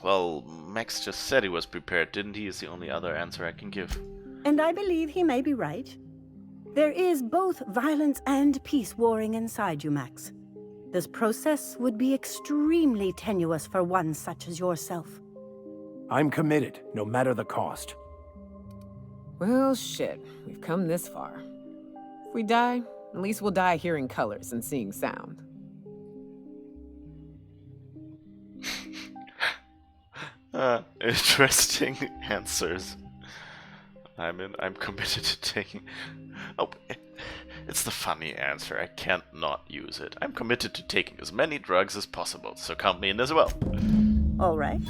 Well, Max just said he was prepared, didn't he? Is the only other answer I can give. And I believe he may be right. There is both violence and peace warring inside you, Max. This process would be extremely tenuous for one such as yourself. I'm committed, no matter the cost. Well, shit. We've come this far. If we die, at least we'll die hearing colors and seeing sound. Interesting answers. I'm committed to taking... Oh, it's the funny answer. I can't not use it. I'm committed to taking as many drugs as possible, so count me in as well. All right.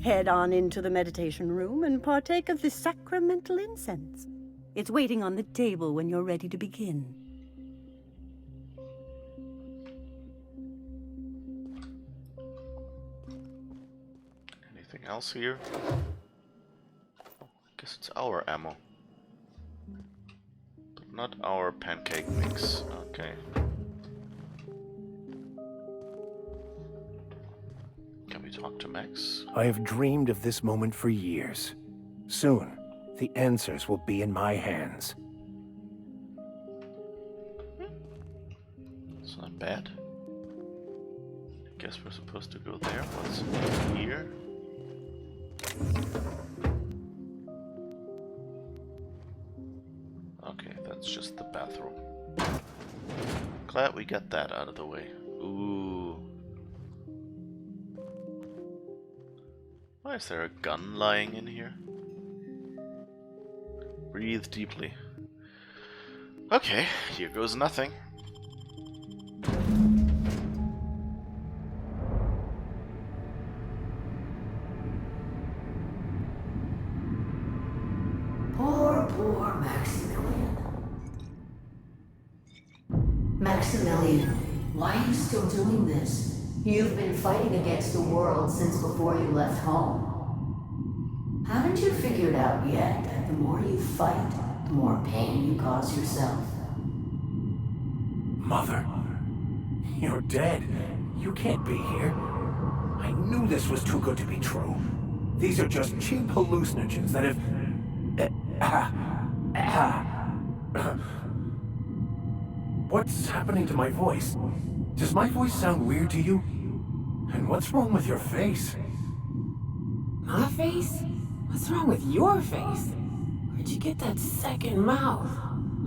Head on into the meditation room and partake of the sacramental incense. It's waiting on the table when you're ready to begin. Anything else here? I guess it's our ammo. But not our pancake mix. Okay. Can we talk to Max? I have dreamed of this moment for years. Soon, the answers will be in my hands. It's not bad. I guess we're supposed to go there. What's here? Okay, that's just the bathroom. Glad we got that out of the way. Ooh. Why is there a gun lying in here? Breathe deeply. Okay, here goes nothing. Poor Maximilian. Maximilian, why are you still doing this? You've been fighting against the world since before you left home. Haven't you figured out yet that the more you fight, the more pain you cause yourself? Mother, you're dead. You can't be here. I knew this was too good to be true. These are just cheap hallucinogens that have... What's happening to my voice? Does my voice sound weird to you? And what's wrong with your face? My face? What's wrong with your face? Where'd you get that second mouth?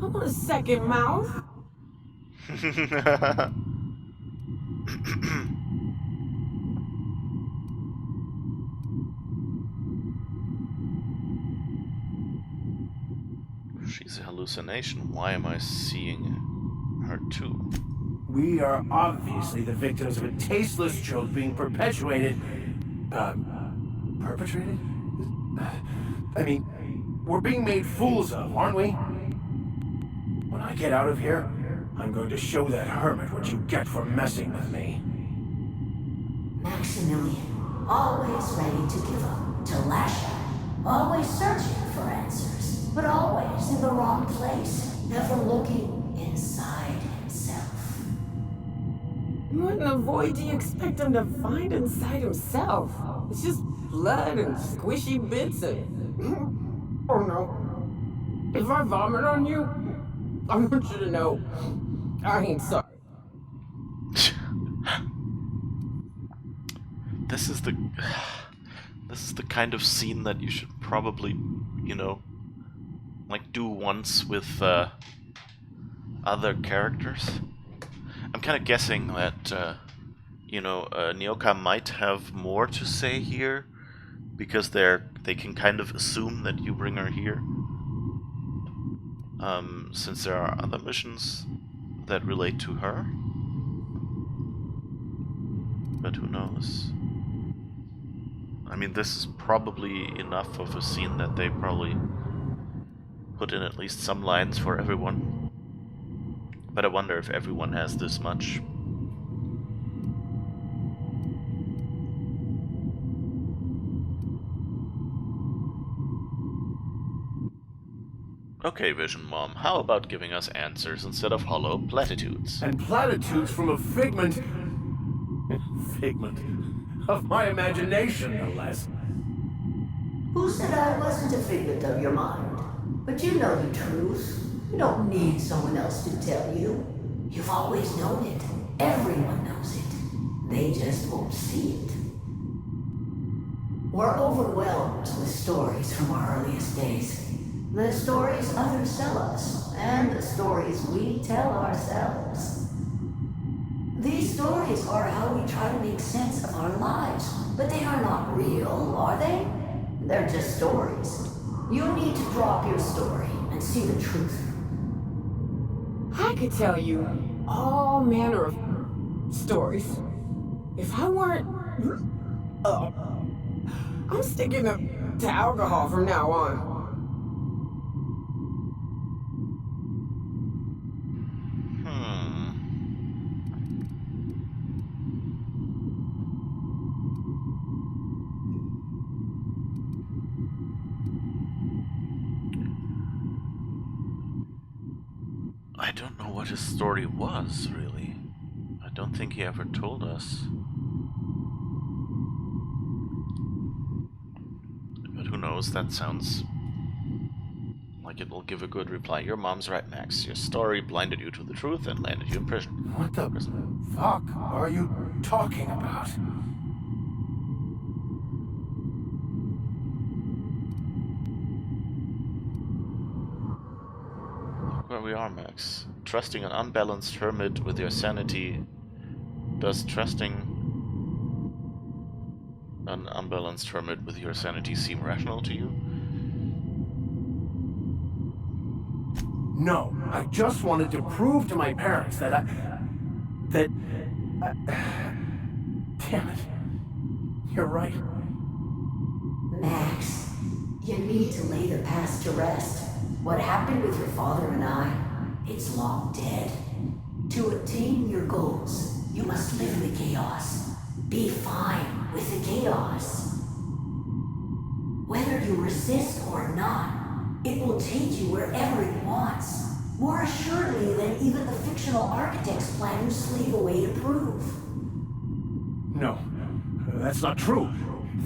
I want a second mouth. If she's a hallucination, why am I seeing her too? We are obviously the victims of a tasteless joke being perpetuated. Perpetrated? I mean, we're being made fools of, aren't we? When I get out of here, I'm going to show that hermit what you get for messing with me. Maximilian, always ready to give up, to lash out, always searching for answers, but always in the wrong place, never looking inside himself. What in the void do you expect him to find inside himself? It's just blood and squishy bits and... Oh no. If I vomit on you, I want you to know I ain't sorry. This is the kind of scene that you should probably, you know, like do once with other characters. I'm kind of guessing that you know, Nyoka might have more to say here because they can kind of assume that you bring her here. Since there are other missions that relate to her. But who knows? I mean, this is probably enough of a scene that they probably put in at least some lines for everyone. But I wonder if everyone has this much. Okay, Vision Mom, how about giving us answers instead of hollow platitudes? And platitudes from a figment of my imagination, no less. Who said I wasn't a figment of your mind? But you know the truth. You don't need someone else to tell you. You've always known it. Everyone knows it. They just won't see it. We're overwhelmed with stories from our earliest days. The stories others tell us, and the stories we tell ourselves. These stories are how we try to make sense of our lives, but they are not real, are they? They're just stories. You need to drop your story and see the truth. I could tell you all manner of stories. If I weren't... I'm sticking to alcohol from now on. I don't know what his story was, really. I don't think he ever told us. But who knows, that sounds like it will give a good reply. Your mom's right, Max. Your story blinded you to the truth and landed you in prison. What the fuck are you talking about? Where we are, Max. Trusting an unbalanced hermit with your sanity. Does trusting an unbalanced hermit with your sanity seem rational to you? No, I just wanted to prove to my parents that damn it. You're right. Max, you need to lay the past to rest. What happened with your father and I, it's long dead. To attain your goals, you must live in the chaos. Be fine with the chaos. Whether you resist or not, it will take you wherever it wants. More assuredly than even the fictional architects plan your slave away to prove. No, that's not true.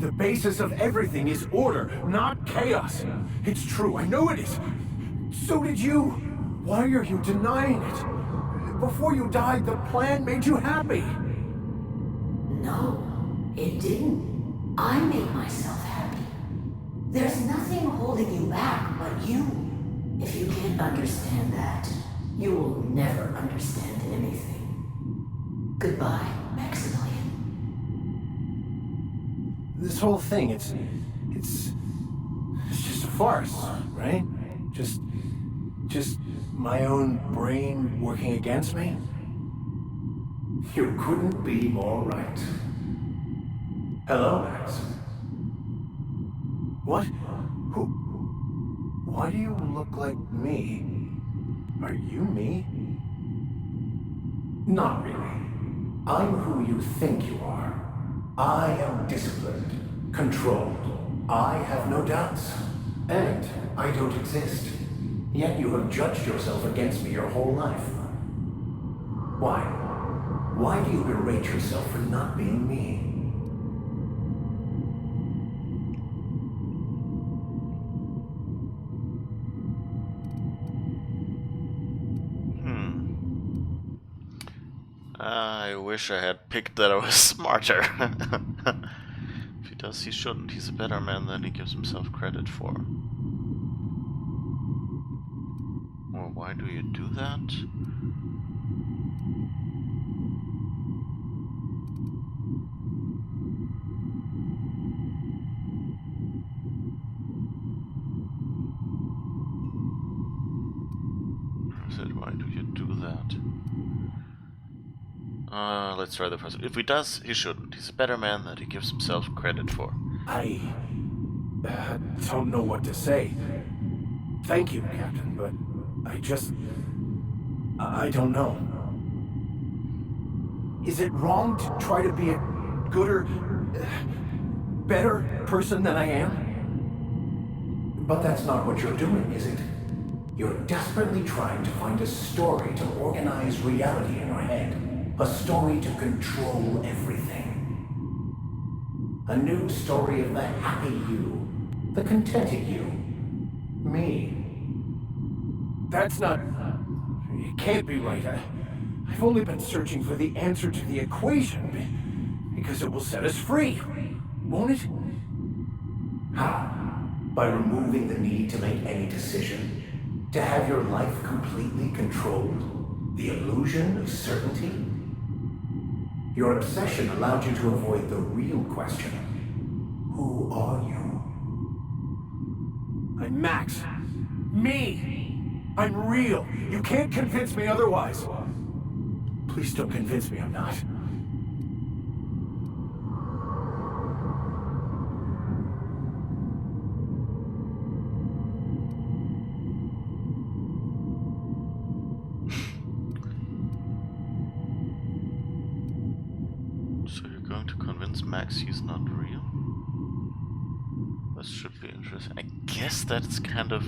The basis of everything is order, not chaos. It's true, I know it is. So did you. Why are you denying it? Before you died, the plan made you happy. No, it didn't. I made myself happy. There's nothing holding you back but you. If you can't understand that, you will never understand anything. Goodbye, Maximilian. This whole thing, it's just a farce, right? Just my own brain working against me? You couldn't be more right. Hello, Max. What? Who? Why do you look like me? Are you me? Not really. I'm who you think you are. I am disciplined, controlled. I have no doubts. And I don't exist. Yet you have judged yourself against me your whole life. Why? Why do you berate yourself for not being me? I wish I had picked that I was smarter. If he does, he shouldn't. He's a better man than he gives himself credit for. Or why do you do that? I said, why do you do that? Let's try the first. If he does, he shouldn't. He's a better man than he gives himself credit for. I don't know what to say. Thank you, Captain, but I don't know. Is it wrong to try to be a gooder, better person than I am? But that's not what you're doing, is it? You're desperately trying to find a story to organize reality in your head. A story to control everything. A new story of the happy you, the contented you, me. That's not... It can't be right. I've only been searching for the answer to the equation, because it will set us free, won't it? How? By removing the need to make any decision? To have your life completely controlled? The illusion of certainty? Your obsession allowed you to avoid the real question. Who are you? I'm Max. Me! I'm real. You can't convince me otherwise. Please don't convince me I'm not. So you're going to convince Max he's not real? This should be interesting. I guess that's kind of...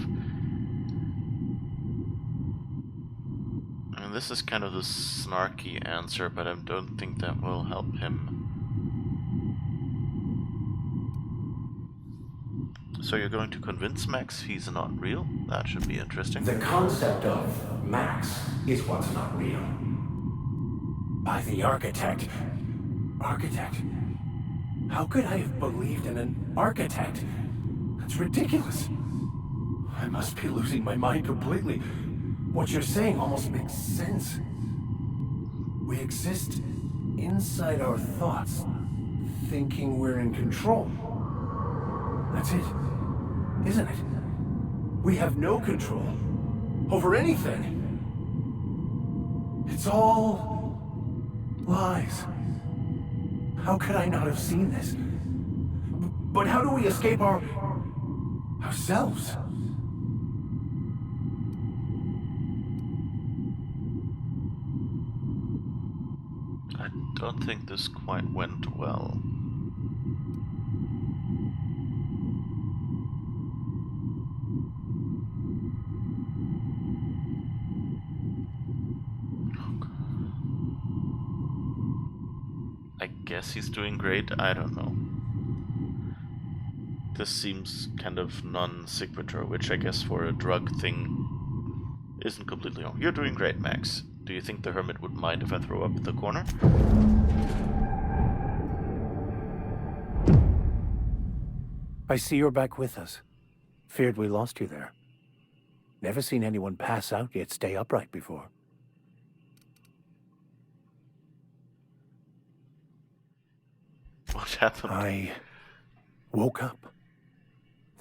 I mean, this is kind of the snarky answer, but I don't think that will help him. So you're going to convince Max he's not real? That should be interesting. The concept of Max is what's not real. By the architect. Architect? How could I have believed in an architect? That's ridiculous. I must be losing my mind completely. What you're saying almost makes sense. We exist inside our thoughts, thinking we're in control. That's it, isn't it? We have no control over anything. It's all lies. How could I not have seen this? But how do we escape ourselves? I don't think this quite went well. I guess he's doing great, I don't know. This seems kind of non-sequitur, which I guess for a drug thing isn't completely wrong. You're doing great, Max. Do you think the hermit would mind if I throw up the corner? I see you're back with us. Feared we lost you there. Never seen anyone pass out yet stay upright before. What happened? I woke up.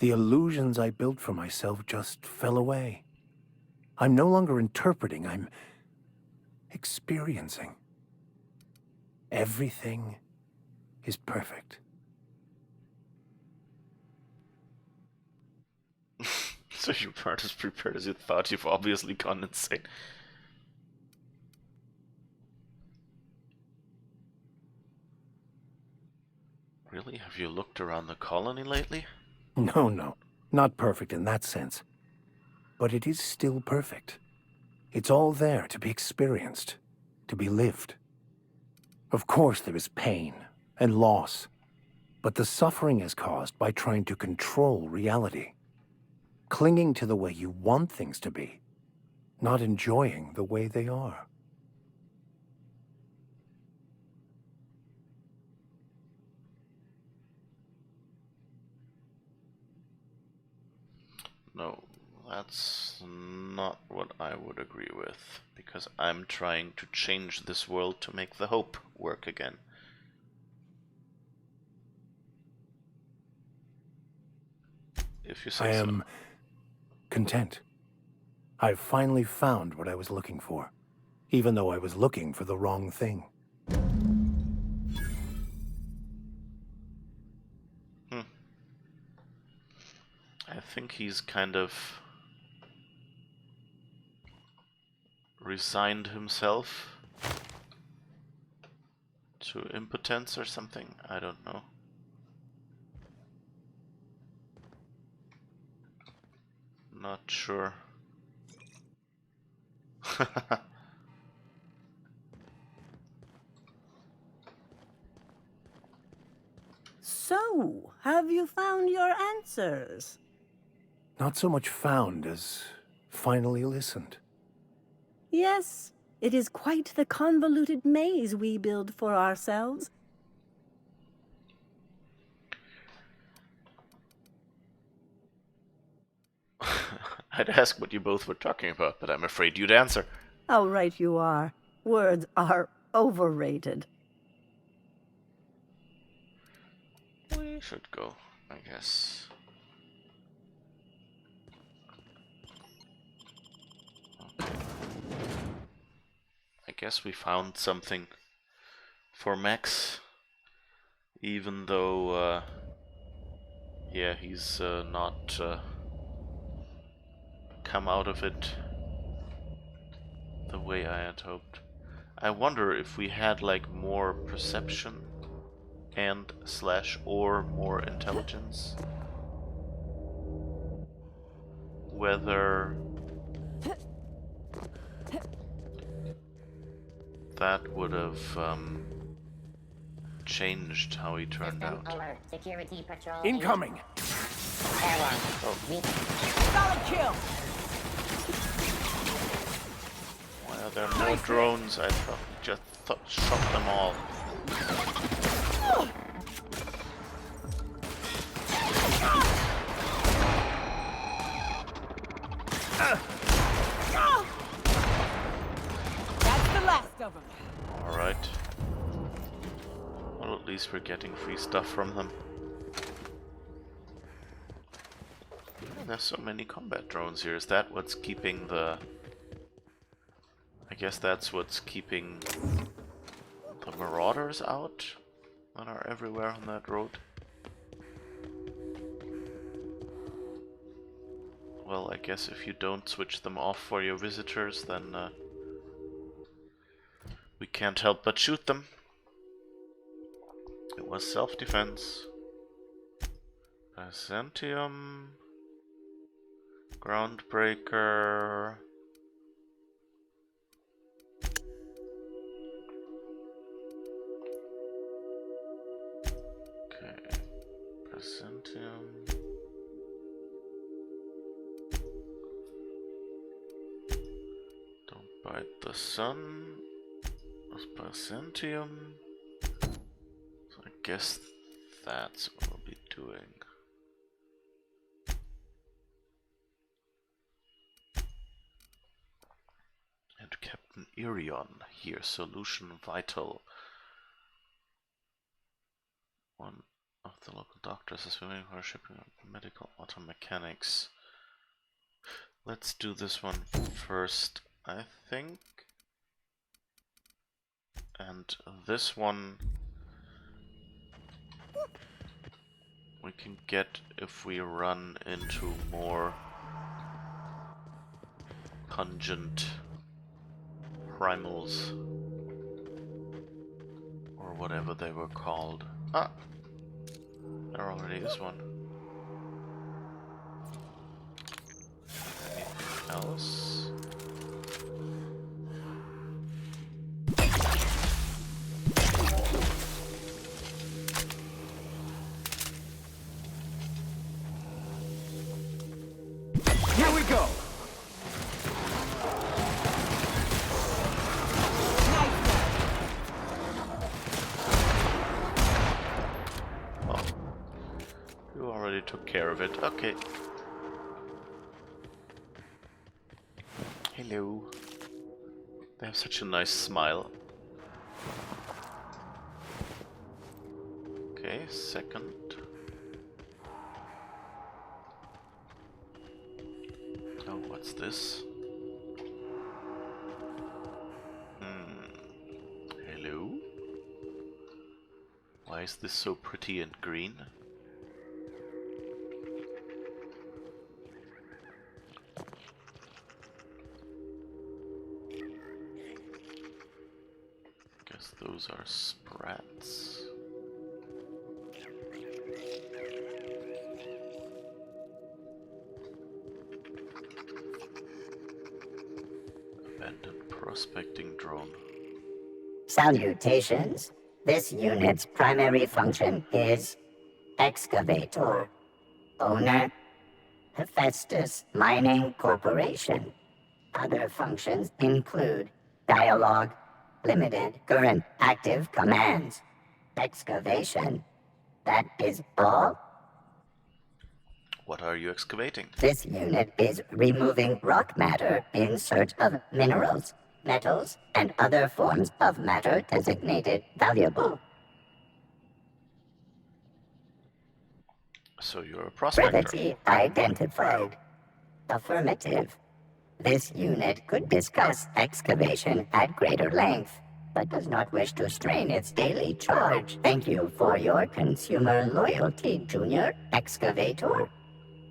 The illusions I built for myself just fell away. I'm no longer interpreting, I'm experiencing. Everything is perfect. So you weren't as prepared as you thought. You've obviously gone insane. Really? Have you looked around the colony lately? No. Not perfect in that sense. But it is still perfect. It's all there to be experienced, to be lived. Of course there is pain and loss, but the suffering is caused by trying to control reality. Clinging to the way you want things to be, not enjoying the way they are. No, that's not what I would agree with, because I'm trying to change this world to make the hope work again. If you say I so. am content. I've finally found what I was looking for, even though I was looking for the wrong thing. I think he's kind of resigned himself to impotence or something. I don't know. Not sure. So, have you found your answers? Not so much found as finally listened. Yes, it is quite the convoluted maze we build for ourselves. I'd ask what you both were talking about, but I'm afraid you'd answer. How right you are. Words are overrated. We should go, I guess. Okay. I guess we found something for Max, even though, yeah, he's not come out of it the way I had hoped. I wonder if we had like more perception and / or more intelligence, whether that would have changed how he turned out. Alert. Security patrol. Incoming! Airlock. Oh. Solid kill! Why are there more drones? I thought we just shot them all. That's the last of them. Alright. Well, at least we're getting free stuff from them. There's so many combat drones here. Is that what's keeping the... I guess that's what's keeping the marauders out that are everywhere on that road. Well, I guess if you don't switch them off for your visitors, then we can't help but shoot them. It was self-defense. Byzantium. Groundbreaker. Okay. Byzantium. Don't bite the sun. That's Byzantium. So I guess that's what we'll be doing. And Captain Irion here, solution vital. One of the local doctors is willing for shipping medical auto mechanics. Let's do this one first, I think. And this one we can get if we run into more pungent primals, or whatever they were called. Ah! There already is one. Anything else? Here we go! Oh. You already took care of it. Okay. Hello. They have such a nice smile. Okay, second. Oh, what's this? Hello? Why is this so pretty and green? Guess those are sprats. Abandoned prospecting drone. Salutations. This unit's primary function is excavator. Owner, Hephaestus Mining Corporation. Other functions include dialogue, limited current active commands, excavation. That is all. What are you excavating? This unit is removing rock matter in search of minerals, metals, and other forms of matter designated valuable. So you're a prospector. Brevity identified. Affirmative. This unit could discuss excavation at greater length, but does not wish to strain its daily charge. Thank you for your consumer loyalty, Junior Excavator.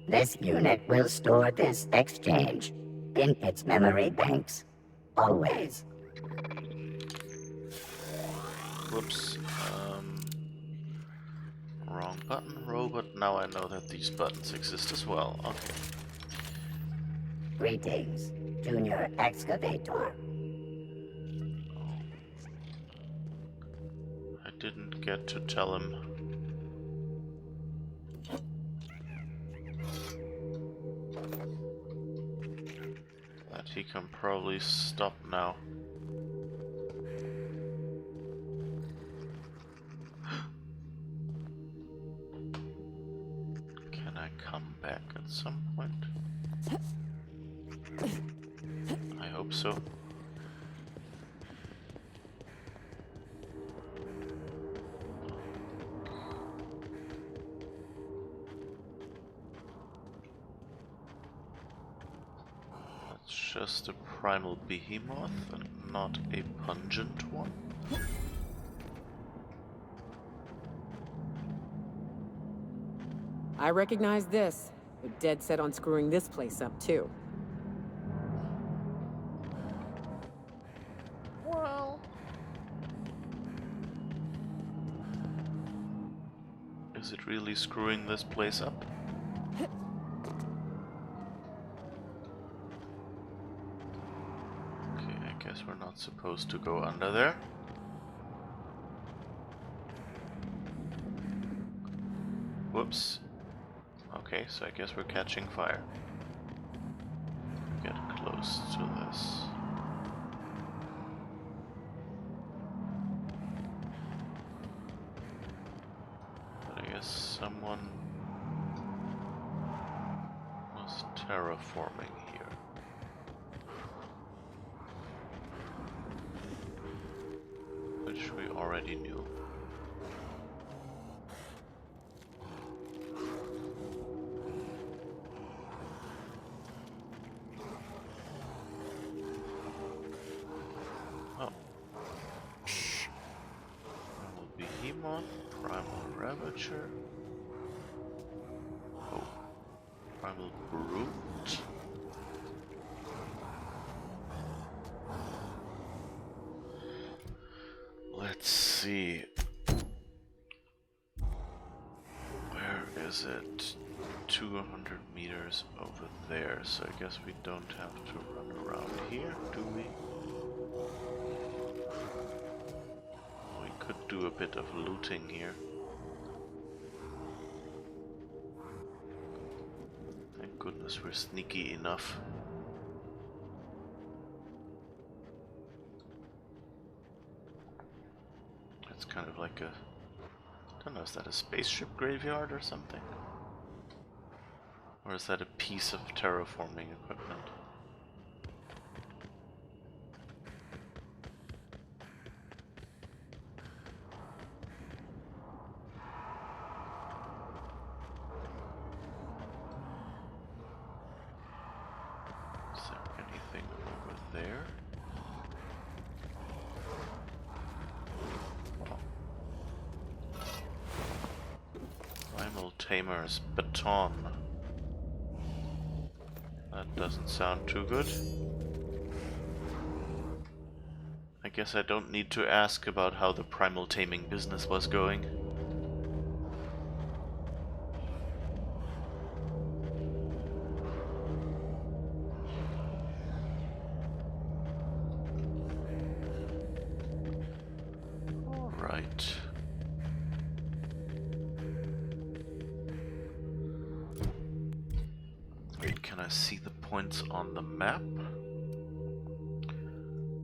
This unit will store this exchange in its memory banks. Always. Whoops. Wrong button, robot. Now I know that these buttons exist as well. Okay. Greetings, Junior Excavator. I didn't get to tell him. That he can probably stop now. Can I come back at some point? I hope so. That's just a primal behemoth and not a pungent one. I recognize this. They're dead set on screwing this place up, too. Well... Is it really screwing this place up? Okay, I guess we're not supposed to go under there. Whoops. Okay, so I guess we're catching fire. Get close to this. But I guess someone was terraforming here. Which we already knew. Primal Ravager. Oh, Primal Brute. Let's see. is it? 200 meters over there, so I guess we don't have to run around here, do we? We could do a bit of looting here. Thank goodness we're sneaky enough. It's kind of like a... I don't know, is that a spaceship graveyard or something? Or is that a piece of terraforming equipment? Is there anything over there? Primal Tamer's baton. That doesn't sound too good. I guess I don't need to ask about how the primal taming business was going. Alright. Wait, can I see the points on the map?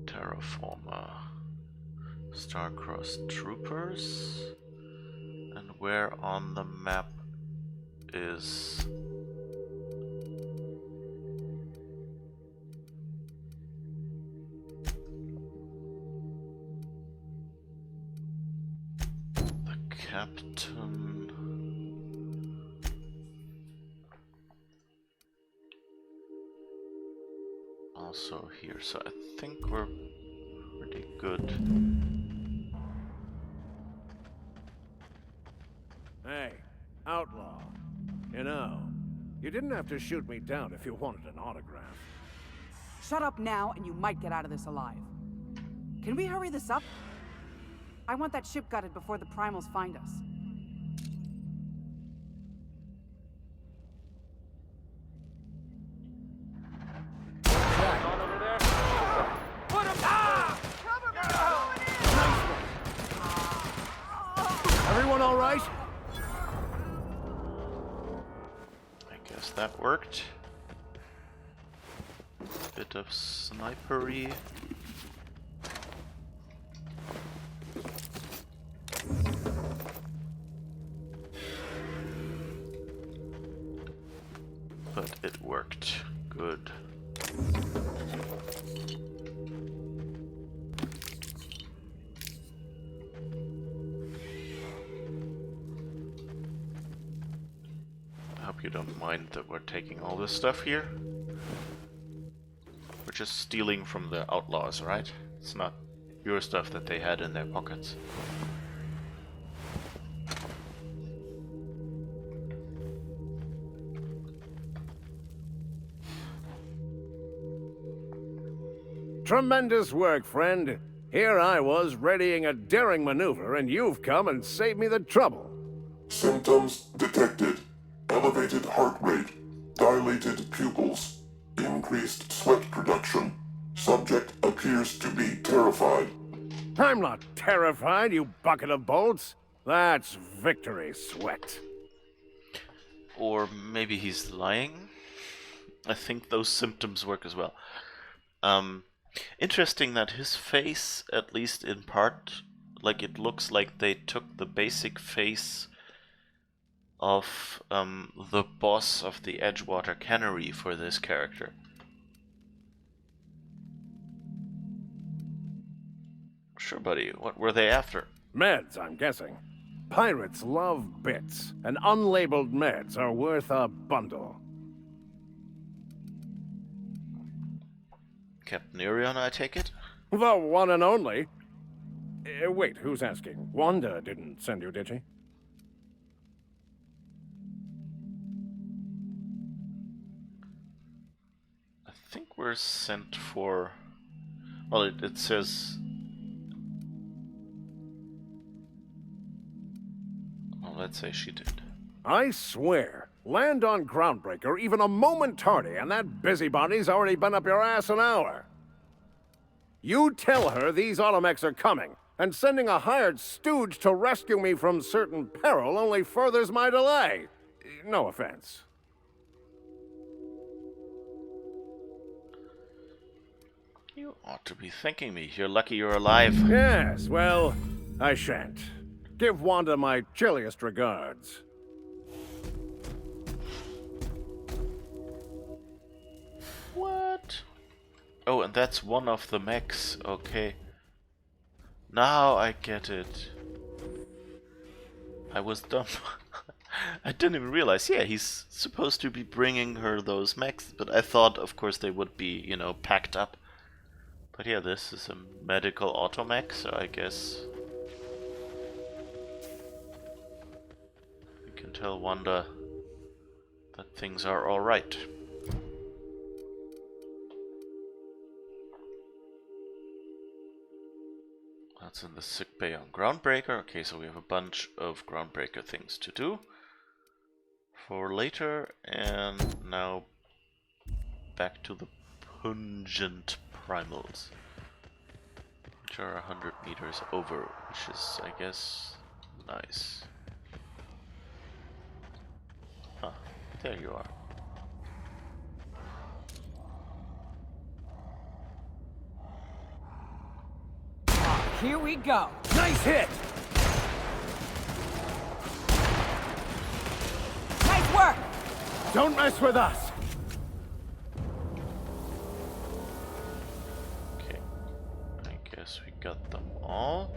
Terraformer, Star-Crossed Troopers, and where on the map is the captain? Also here, so I think we're pretty good. Hey, outlaw. You know, you didn't have to shoot me down if you wanted an autograph. Shut up now and you might get out of this alive. Can we hurry this up? I want that ship gutted before the primals find us. Everyone all right? I guess that worked. Bit of snipery. But it worked. Good. I hope you don't mind that we're taking all this stuff here. We're just stealing from the outlaws, right? It's not your stuff that they had in their pockets. Tremendous work, friend. Here I was readying a daring maneuver, and you've come and saved me the trouble. Symptoms detected. Elevated heart rate, dilated pupils, increased sweat production. Subject appears to be terrified. I'm not terrified, you bucket of bolts. That's victory sweat. Or maybe he's lying. I think those symptoms work as well. Interesting that his face, at least in part, like it looks like they took the basic face of the boss of the Edgewater Cannery for this character. Sure, buddy. What were they after? Meds, I'm guessing. Pirates love bits, and unlabeled meds are worth a bundle. Captain Irion, I take it? The one and only. Wait, who's asking? Wanda didn't send you, did she? I think we're sent for... Well, it says... Well, let's say she did. I swear, land on Groundbreaker even a moment tardy, and that busybody's already been up your ass an hour. You tell her these automechs are coming, and sending a hired stooge to rescue me from certain peril only furthers my delay. No offense. You ought to be thanking me. You're lucky you're alive. Yes, well, I shan't. Give Wanda my chilliest regards. What? Oh, and that's one of the mechs. Okay. Now I get it. I was dumb. I didn't even realize. Yeah, he's supposed to be bringing her those mechs, but I thought, of course, they would be, you know, packed up. But yeah, this is a medical automech, so I guess we can tell Wanda that things are alright. That's in the sickbay on Groundbreaker. Okay, so we have a bunch of Groundbreaker things to do for later, and now back to the pungent primals, which are 100 meters over, which is, I guess, nice. Huh, there you are. Here we go. Nice hit! Nice work! Don't mess with us! Okay, I guess we got them all.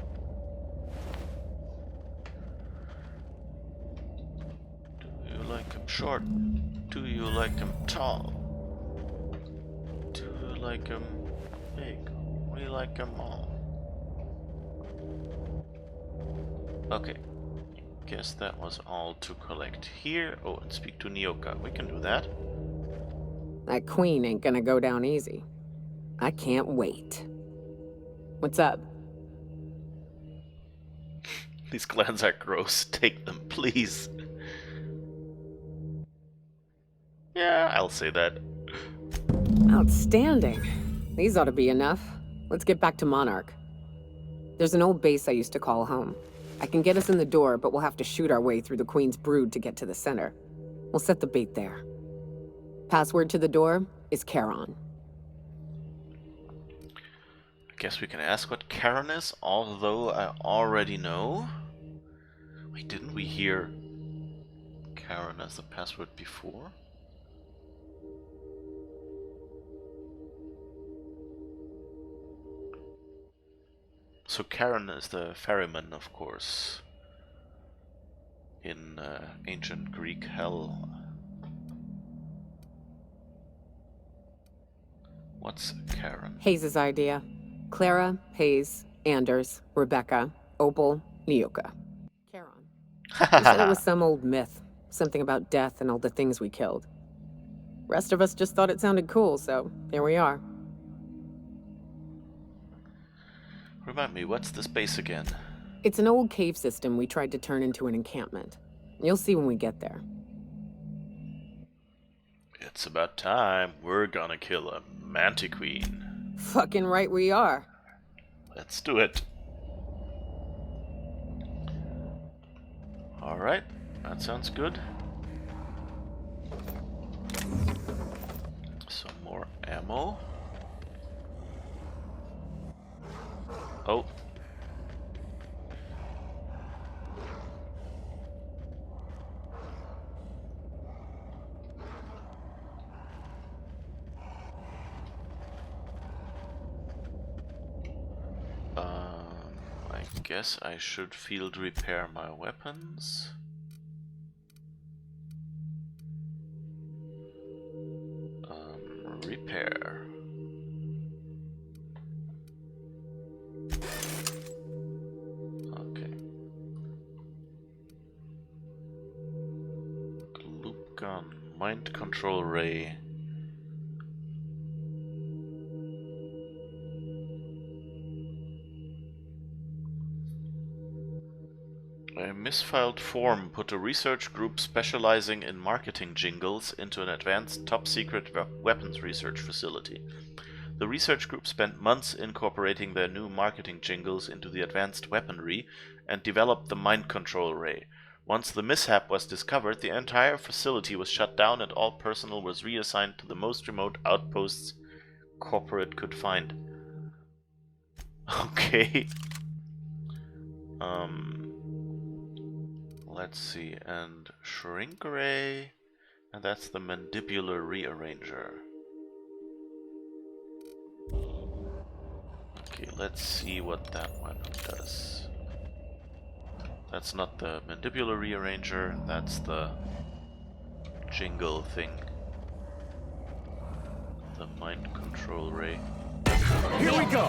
Do you like him short? Do you like him tall? Do you like him big? We like them all. Okay, guess that was all to collect here. Oh, and speak to Nyoka. We can do that. That queen ain't gonna go down easy. I can't wait. What's up? These glands are gross. Take them, please. Yeah, I'll say that. Outstanding. These ought to be enough. Let's get back to Monarch. There's an old base I used to call home. I can get us in the door, but we'll have to shoot our way through the Queen's brood to get to the center. We'll set the bait there. Password to the door is Charon. I guess we can ask what Charon is, although I already know. Wait, didn't we hear Charon as the password before? So Charon is the ferryman, of course, in ancient Greek hell. What's Charon? Hayes' idea. Clara, Hayes, Anders, Rebecca, Opal, Nyoka. Charon. He said it was some old myth. Something about death and all the things we killed. Rest of us just thought it sounded cool, so here we are. Remind me, what's this base again? It's an old cave system we tried to turn into an encampment. You'll see when we get there. It's about time. We're gonna kill a Mantiqueen. Fucking right we are. Let's do it. Alright, that sounds good. Some more ammo. Oh. I guess I should field repair my weapons. Repair. Okay. Loop gun, mind control ray. A misfiled form put a research group specializing in marketing jingles into an advanced top-secret weapons research facility. The research group spent months incorporating their new marketing jingles into the advanced weaponry and developed the mind control ray. Once the mishap was discovered, the entire facility was shut down and all personnel was reassigned to the most remote outposts corporate could find. Okay. Let's see, and shrink ray, and that's the mandibular rearranger. Okay, let's see what that weapon does. That's not the mandibular rearranger, that's the jingle thing. The mind control ray. Here we go!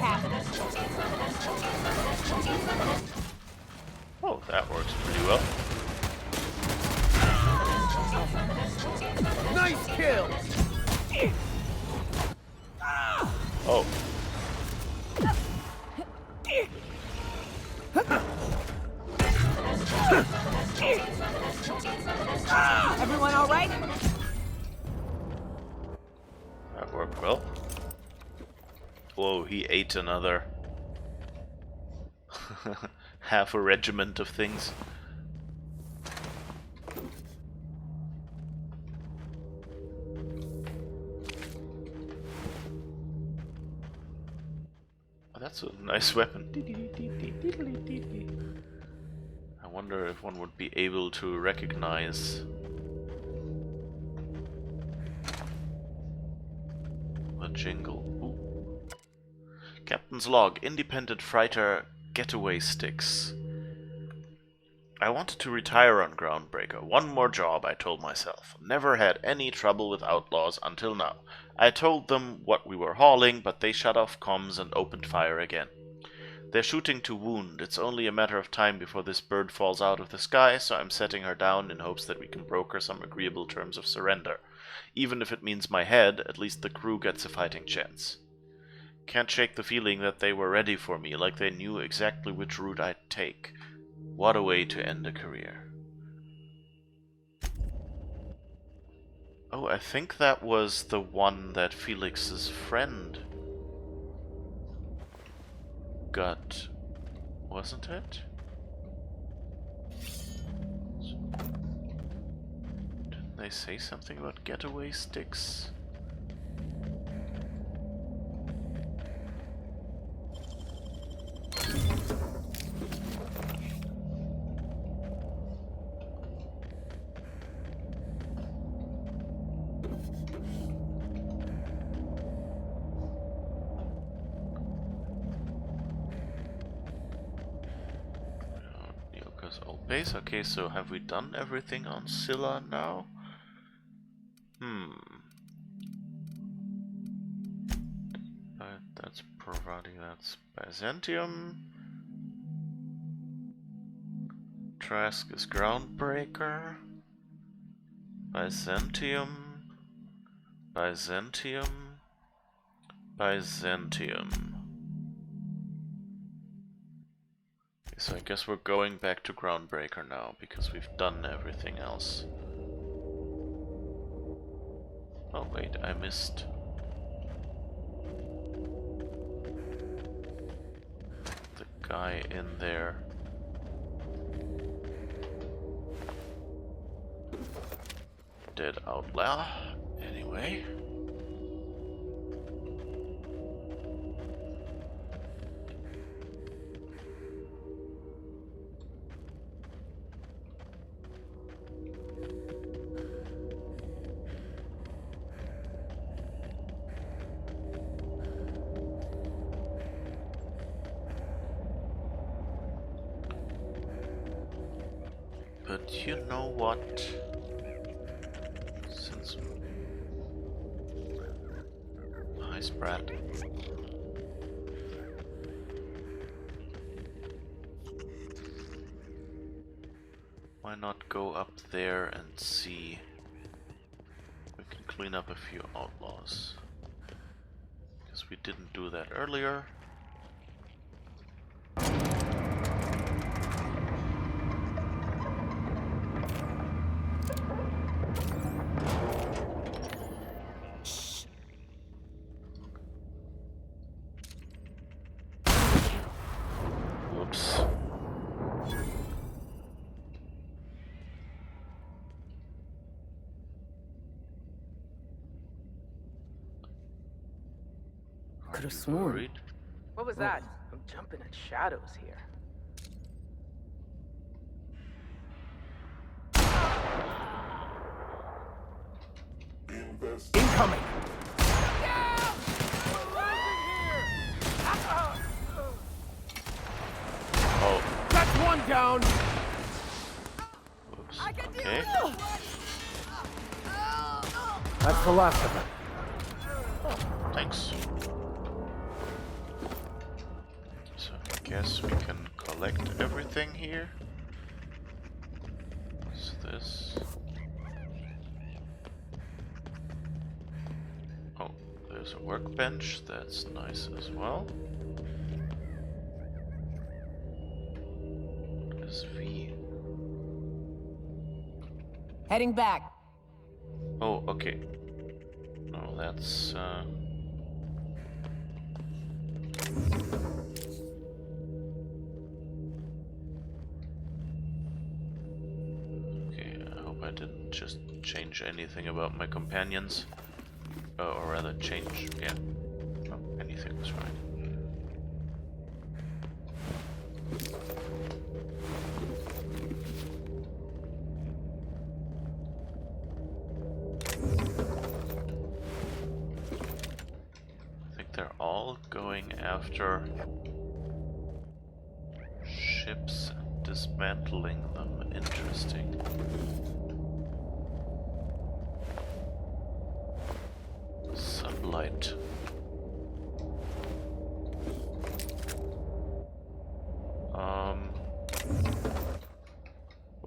Oh, that works pretty well. Nice kill! Oh. Everyone all right? That worked well. Whoa, he ate another half a regiment of things. Oh, that's a nice weapon. I wonder if one would be able to recognize the jingle. Ooh. Captain's log, independent freighter getaway sticks. I wanted to retire on Groundbreaker. One more job, I told myself. Never had any trouble with outlaws until now. I told them what we were hauling, but they shut off comms and opened fire again. They're shooting to wound. It's only a matter of time before this bird falls out of the sky, so I'm setting her down in hopes that we can broker some agreeable terms of surrender. Even if it means my head, at least the crew gets a fighting chance. Can't shake the feeling that they were ready for me, like they knew exactly which route I'd take. What a way to end a career. Oh, I think that was the one that Felix's friend got, wasn't it? Didn't they say something about getaway sticks? Base. Okay, so have we done everything on Scylla now? That's providing, that's Byzantium. Trask is Groundbreaker. Byzantium. Byzantium. Byzantium. So I guess we're going back to Groundbreaker now, because we've done everything else. Oh wait, I missed... the guy in there. Dead outlaw. Anyway. But you know what? Since... Hi, Sprat. Why not go up there and see? We can clean up a few outlaws. Because we didn't do that earlier. Could have sworn. Worried? What was that? I'm jumping at shadows here. Incoming! Oh. That's one down! Oops. Okay. That's the last of them. Thanks. So I guess we can collect everything here. What's this? Oh, there's a workbench. That's nice as well. What is V? Heading back. Oh, okay. No, that's okay, I hope I didn't just change anything about my companions. Or rather change, yeah. No, anything was right. I think they're all going after ships and dismantling them. Interesting. Sublight.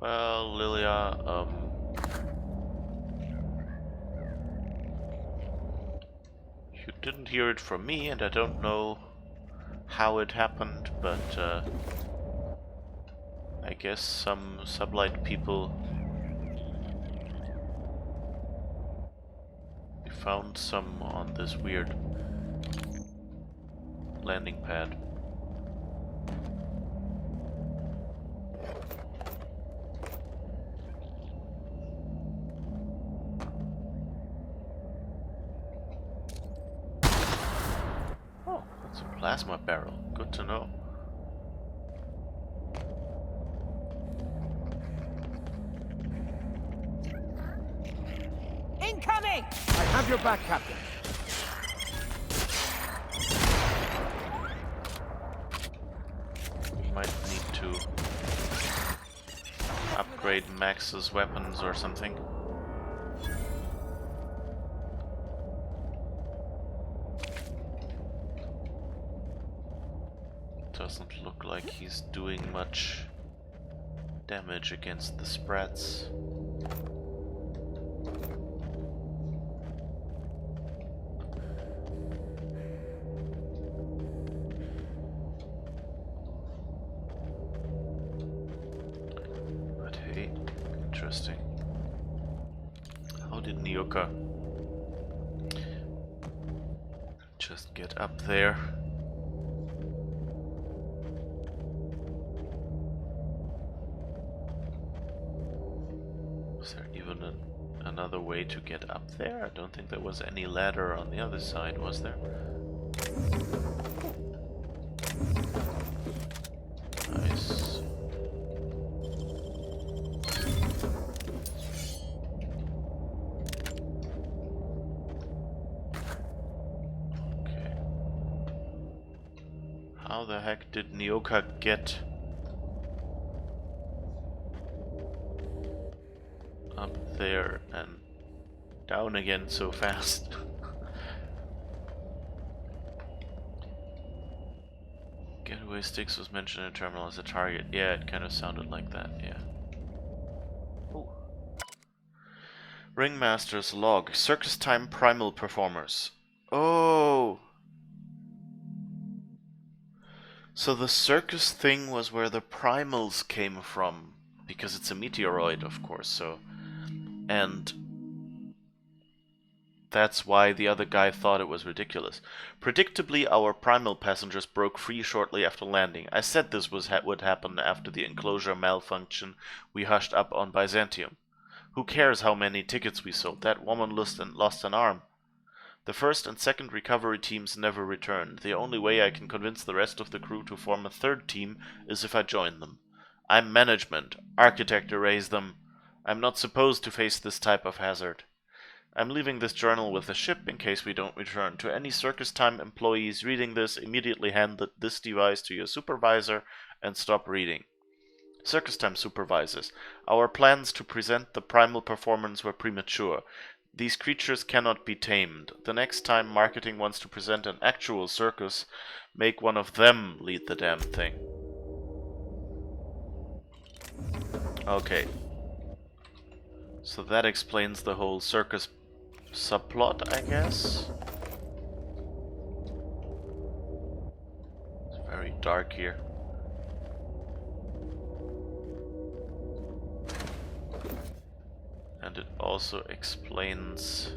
Well, Lilia, you didn't hear it from me, and I don't know how it happened, but I guess some sublight people found some on this weird landing pad. Oh, that's a plasma barrel. Good to know. Incoming! I have your back, Captain. We might need to upgrade Max's weapons or something. Doesn't look like he's doing much damage against the sprats. But hey, interesting. How did Nyoka just get up there? Was there even another way to get up there? I don't think there was any ladder on the other side, was there? Nice. Okay. How the heck did Nyoka get up there and down again so fast? Getaway sticks was mentioned in the terminal as a target. Yeah, it kind of sounded like that, yeah. Ooh. Ringmaster's log. Circus time primal performers. Oh! So the circus thing was where the primals came from. Because it's a meteoroid, of course, so... And that's why the other guy thought it was ridiculous. Predictably, our primal passengers broke free shortly after landing. I said this would happen after the enclosure malfunction we hushed up on Byzantium. Who cares how many tickets we sold? That woman lost an arm. The first and second recovery teams never returned. The only way I can convince the rest of the crew to form a third team is if I join them. I'm management. Architect erased them. I'm not supposed to face this type of hazard. I'm leaving this journal with the ship in case we don't return. To any Circus Time employees reading this, immediately hand this device to your supervisor and stop reading. Circus Time supervisors. Our plans to present the primal performance were premature. These creatures cannot be tamed. The next time marketing wants to present an actual circus, make one of them lead the damn thing. Okay. So that explains the whole circus subplot, I guess. It's very dark here. And it also explains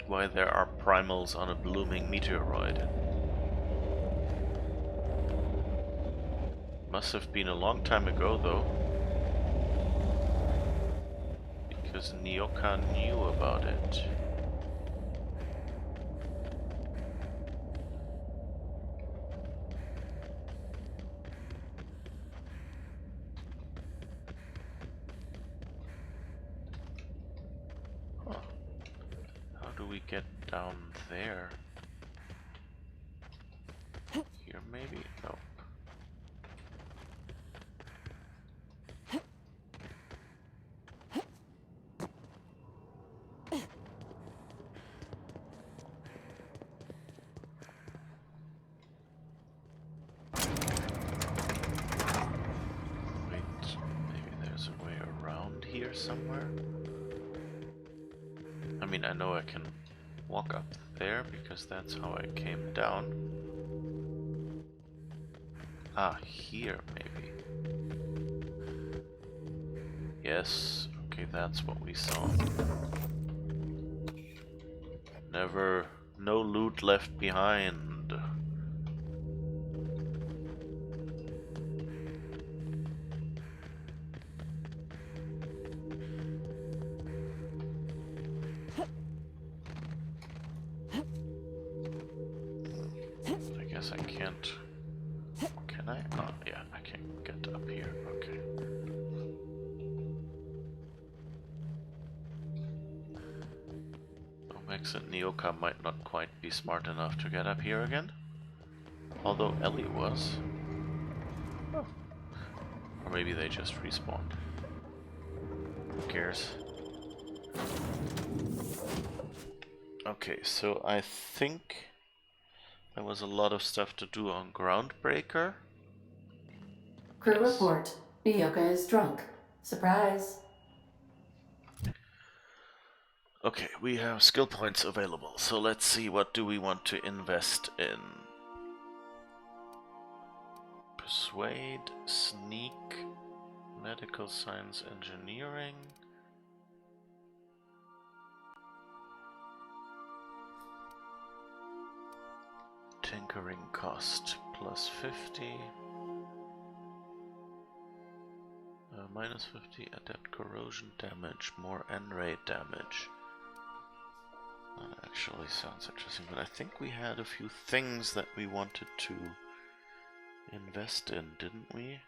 why there are primals on a blooming meteoroid. Must have been a long time ago, though, because Nyoka knew about it. Huh. How do we get down there? Here, maybe? No. Somewhere. I mean, I know I can walk up there because that's how I came down. Ah, here maybe. Yes, okay, that's what we saw. Never, no loot left behind. I can't. Can I? Oh, yeah, I can get up here. Okay. Omex and Nyoka might not quite be smart enough to get up here again. Although Ellie was. Oh. Or maybe they just respawned. Who cares? Okay, so I think there was a lot of stuff to do on Groundbreaker. Crew report. Nyoka is drunk. Surprise. Okay, we have skill points available, so let's see, what do we want to invest in? Persuade, Sneak, Medical Science, Engineering. Tinkering cost plus 50. Minus 50, adept corrosion damage, more N-ray damage. That actually sounds interesting, but I think we had a few things that we wanted to invest in, didn't we?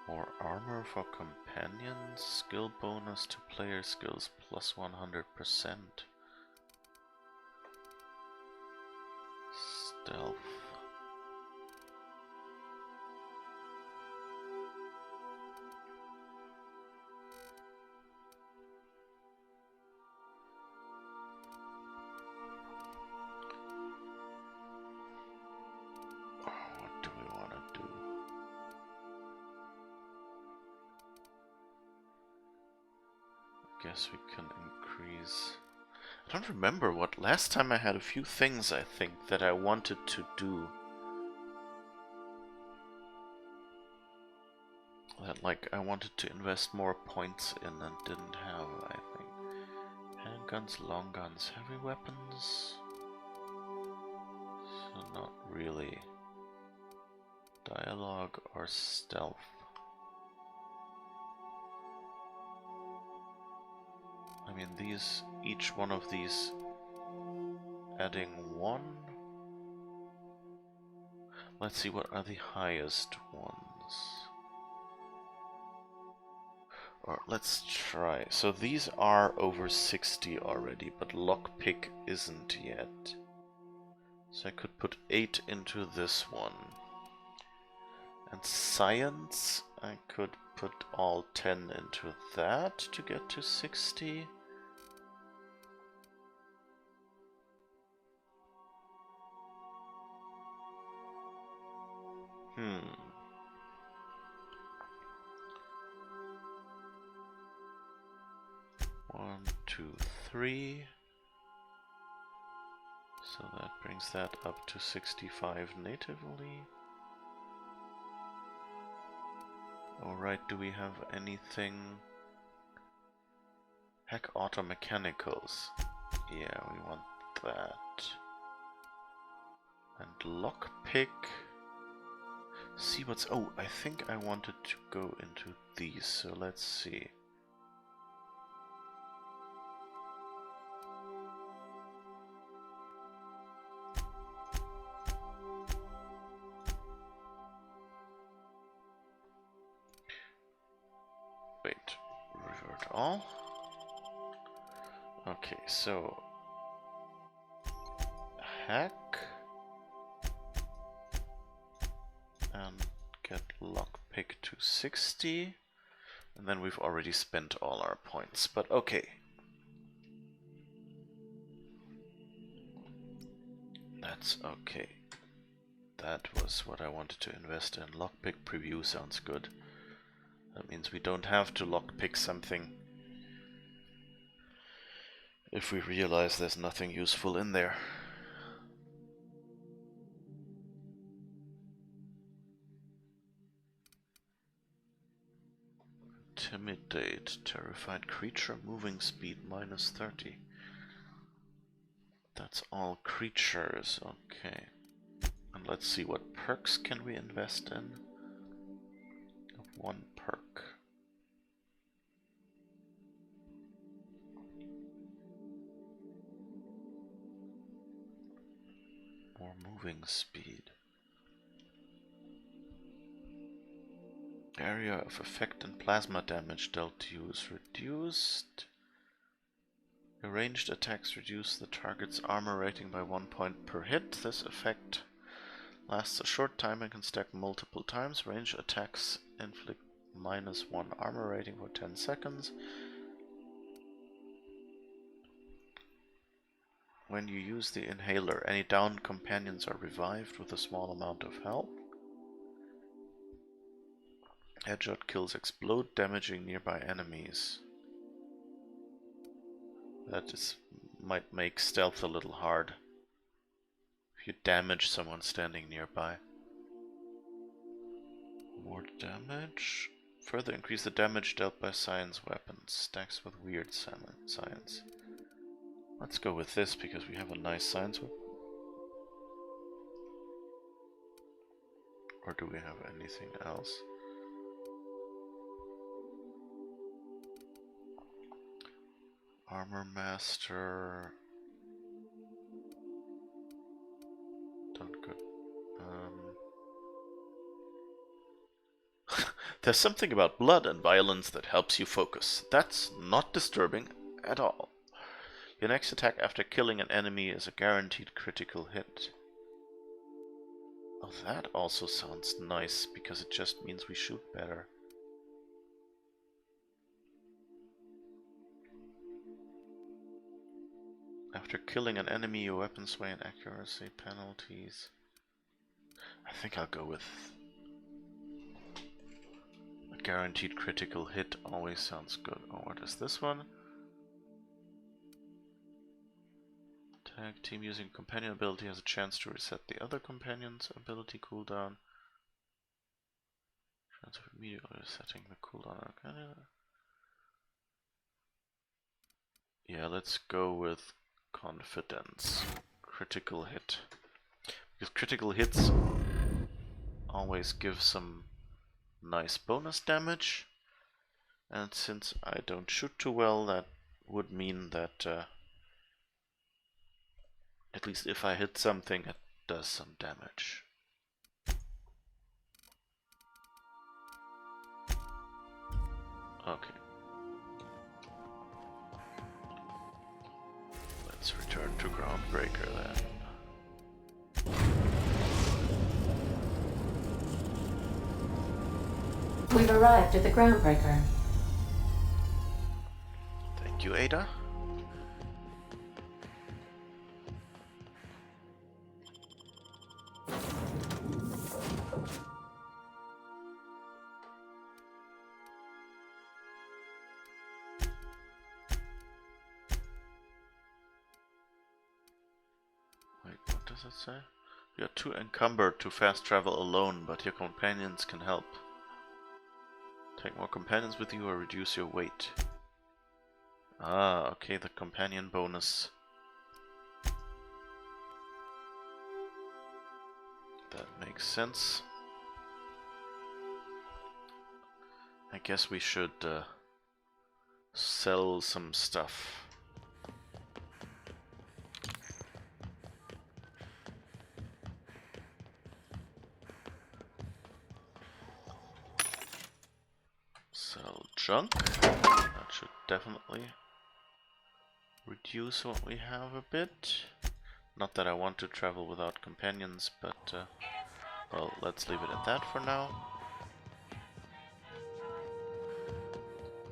More armor for companions, skill bonus to player skills plus 100%. Stealth. What do we want to do? I guess we can increase. I don't remember what last time I had a few things, I think, that I wanted to do. That, like, I wanted to invest more points in and didn't have, I think. guns, long guns, heavy weapons. So not really. Dialogue or stealth. I mean, these, each one of these adding 1. Let's see, what are the highest ones? Or let's try. So these are over 60 already, but lockpick isn't yet. So I could put 8 into this one. And science, I could put all 10 into that to get to 60. One, two, 3. So that brings that up to 65 natively. Alright, do we have anything? Heck, auto mechanicals. Yeah, we want that. And lockpick. See what's... Oh, I think I wanted to go into these, so let's see. Wait, revert all. Okay, so hack and get lockpick to 60, and then we've already spent all our points, but okay. That's okay. That was what I wanted to invest in. Lockpick preview sounds good. That means we don't have to lockpick something if we realize there's nothing useful in there. Intimidate, terrified creature, moving speed -30. That's all creatures, okay. And let's see, what perks can we invest in? 1 perk. More moving speed. Area of effect and plasma damage dealt to you is reduced. Your ranged attacks reduce the target's armor rating by 1 point per hit. This effect lasts a short time and can stack multiple times. Ranged attacks inflict -1 armor rating for 10 seconds. When you use the inhaler, any downed companions are revived with a small amount of health. Headshot kills explode, damaging nearby enemies. That might make stealth a little hard if you damage someone standing nearby. More damage. Further increase the damage dealt by science weapons. Stacks with weird science. Let's go with this because we have a nice science weapon. Or do we have anything else? Armor Master. Don't go. There's something about blood and violence that helps you focus. That's not disturbing at all. Your next attack after killing an enemy is a guaranteed critical hit. Oh, that also sounds nice because it just means we shoot better. After killing an enemy, your weapon sway and accuracy penalties. I think I'll go with a guaranteed critical hit. Always sounds good. Oh, what is this one? Tag team using companion ability has a chance to reset the other companion's ability cooldown. Chance of immediately resetting the cooldown. Okay. Yeah, let's go with confidence. Critical hit. Because critical hits always give some nice bonus damage. And since I don't shoot too well, that would mean that at least if I hit something, it does some damage. Okay. Let's return to Groundbreaker then. We've arrived at the Groundbreaker. Thank you, Ada. Wait, what does it say? You are too encumbered to fast travel alone, but your companions can help. Take more companions with you or reduce your weight. Ah, okay, the companion bonus. That makes sense. I guess we should sell some stuff. Sell junk. That should definitely reduce what we have a bit. Not that I want to travel without companions, but well, let's leave it at that for now.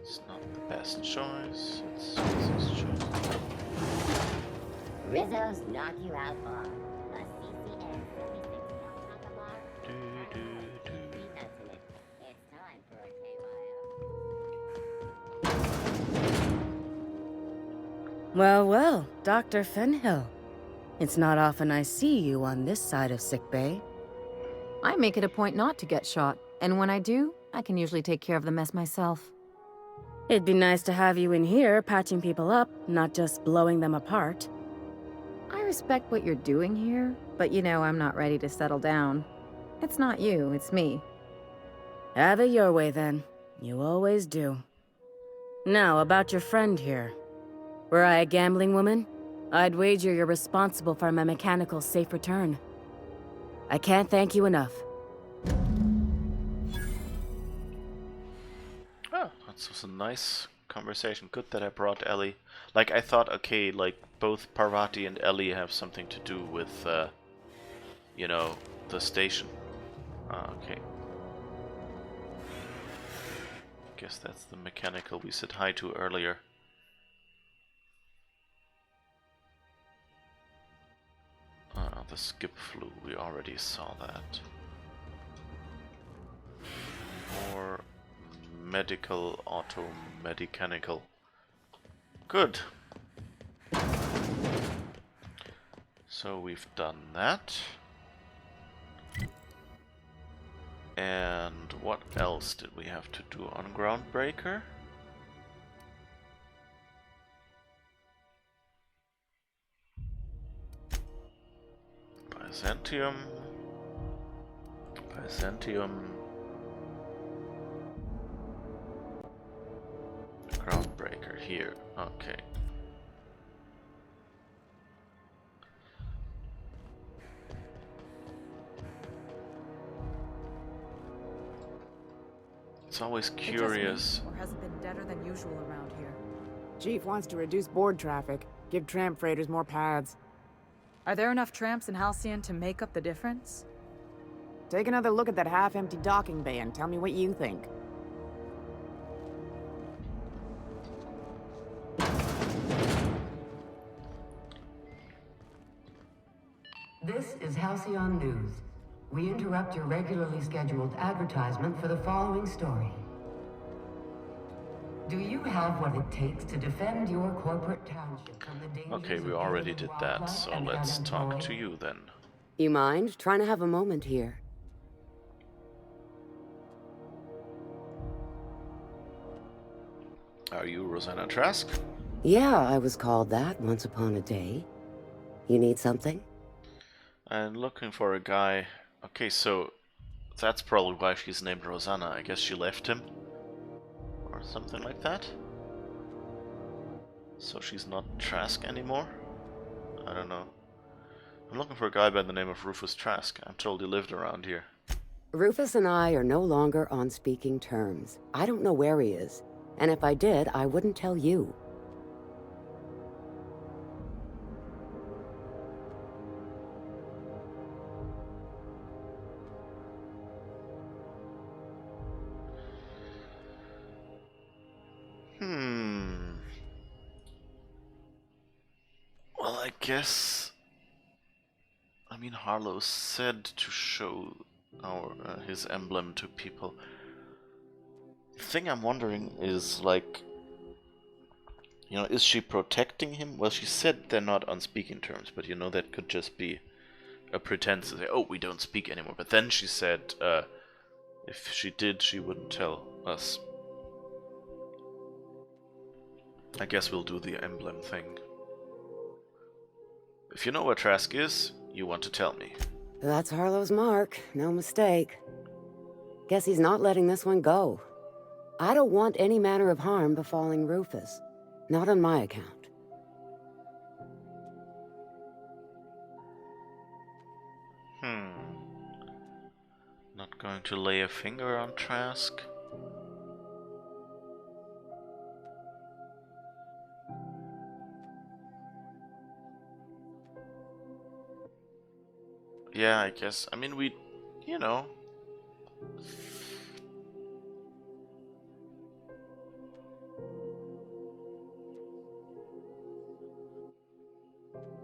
It's not the best choice. It's Rizzo's choice. Rizzo's knock you out bar. A CCN 76 Alpaca bar. Peanuts in it. It's time for a KYO. Well, well, Dr. Fenhill. It's not often I see you on this side of sickbay. I make it a point not to get shot, and when I do, I can usually take care of the mess myself. It'd be nice to have you in here patching people up, not just blowing them apart. I respect what you're doing here, but you know I'm not ready to settle down. It's not you, it's me. Have it your way then. You always do. Now, about your friend here. Were I a gambling woman, I'd wager you're responsible for my mechanical safe return. I can't thank you enough. Oh, that was a nice conversation. Good that I brought Ellie. Like, I thought, okay, like, both Parvati and Ellie have something to do with, you know, the station. Ah, okay. Guess that's the mechanical we said hi to earlier. Ah, the skip flu, we already saw that. More medical, auto-medicanical. Good. So we've done that. And what else did we have to do on Groundbreaker? Byzantium. Groundbreaker here. Okay. It's always curious. Or has it been deader than usual around here? Chief wants to reduce board traffic, give tramp freighters more paths. Are there enough tramps in Halcyon to make up the difference? Take another look at that half-empty docking bay and tell me what you think. This is Halcyon News. We interrupt your regularly scheduled advertisement for the following story. Do you have what it takes to defend your corporate township from the dangers Okay, we already did that, so let's talk to you then. You mind? Trying to have a moment here. Are you Rosanna Trask? Yeah, I was called that once upon a day. You need something? I'm looking for a guy. Okay, so that's probably why she's named Rosanna. I guess she left him. Or something like that. So she's not Trask anymore? I don't know. I'm looking for a guy by the name of Rufus Trask. I'm told he lived around here. Rufus and I are no longer on speaking terms. I don't know where he is. And if I did, I wouldn't tell you. Well, I guess... I mean, Harlow said to show his emblem to people. The thing I'm wondering is, like... You know, is she protecting him? Well, she said they're not on speaking terms, but you know, that could just be a pretense to say, oh, we don't speak anymore. But then she said, if she did, she wouldn't tell us. I guess we'll do the emblem thing. If you know where Trask is, you want to tell me. That's Harlow's mark, no mistake. Guess he's not letting this one go. I don't want any manner of harm befalling Rufus. Not on my account. Not going to lay a finger on Trask? Yeah, I guess. I mean, you know.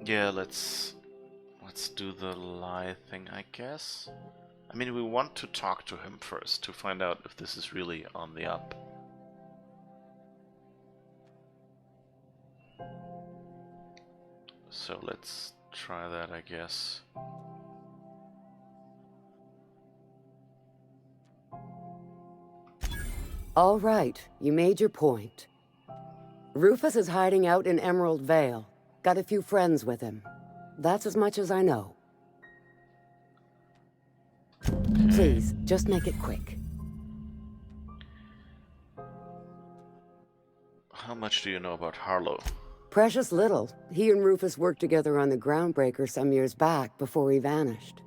Yeah, let's do the lie thing, I guess. I mean, we want to talk to him first to find out if this is really on the up. So let's try that, I guess. All right, you made your point. Rufus is hiding out in Emerald Vale. Got a few friends with him. That's as much as I know. Please, just make it quick. How much do you know about Harlow? Precious little. He and Rufus worked together on the Groundbreaker some years back before he vanished.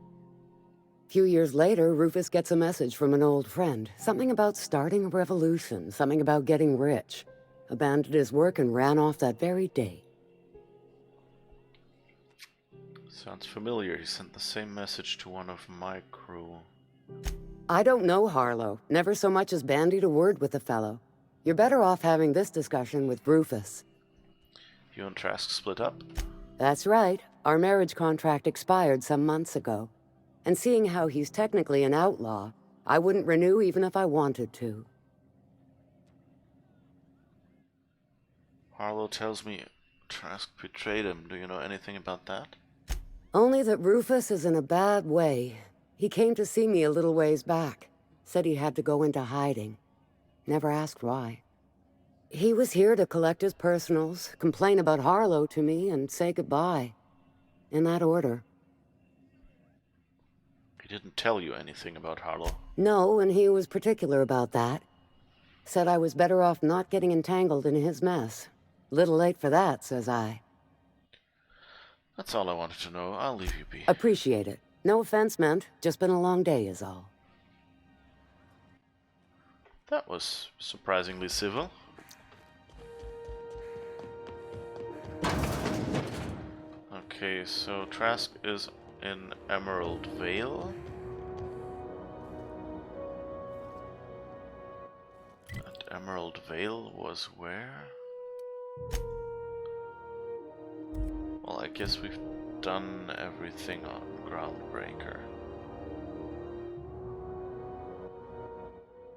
A few years later, Rufus gets a message from an old friend. Something about starting a revolution, something about getting rich. Abandoned his work and ran off that very day. Sounds familiar. He sent the same message to one of my crew. I don't know Harlow. Never so much as bandied a word with the fellow. You're better off having this discussion with Rufus. You and Trask split up? That's right. Our marriage contract expired some months ago. And seeing how he's technically an outlaw, I wouldn't renew even if I wanted to. Harlow tells me Trask betrayed him. Do you know anything about that? Only that Rufus is in a bad way. He came to see me a little ways back. Said he had to go into hiding. Never asked why. He was here to collect his personals, complain about Harlow to me, and say goodbye. In that order. He didn't tell you anything about Harlow? No, and he was particular about that. Said I was better off not getting entangled in his mess. Little late for that, says I. That's all I wanted to know. I'll leave you be. Appreciate it. No offense meant. Just been a long day is all. That was surprisingly civil. Okay, so Trask is in Emerald Vale. And Emerald Vale was where? Well, I guess we've done everything on Groundbreaker.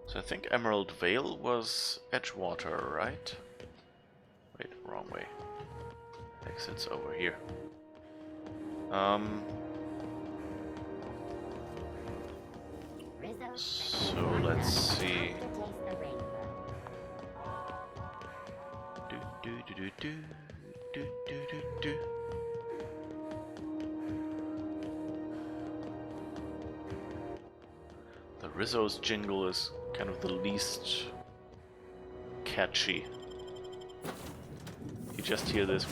So I think Emerald Vale was Edgewater, right? Wait, wrong way. Exit's over here. So let's see. The Rizzo's jingle is kind of the least catchy. You just hear this.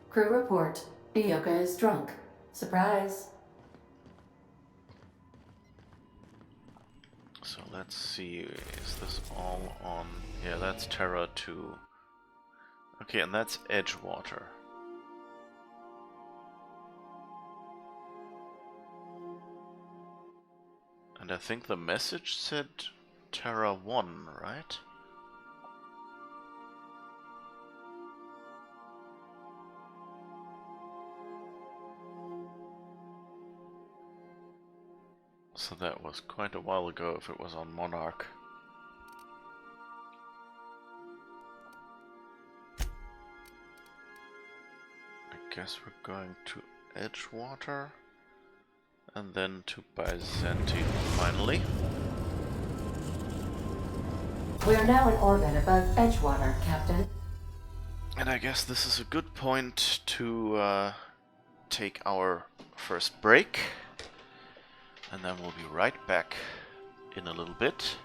Crew report. Ioka is drunk. Surprise. So let's see, is this all on... Yeah, that's Terra 2. Okay, and that's Edgewater. And I think the message said Terra 1, right? So that was quite a while ago if it was on Monarch. I guess we're going to Edgewater and then to Byzantium finally. We are now in orbit above Edgewater, Captain. And I guess this is a good point to take our first break. And then we'll be right back in a little bit.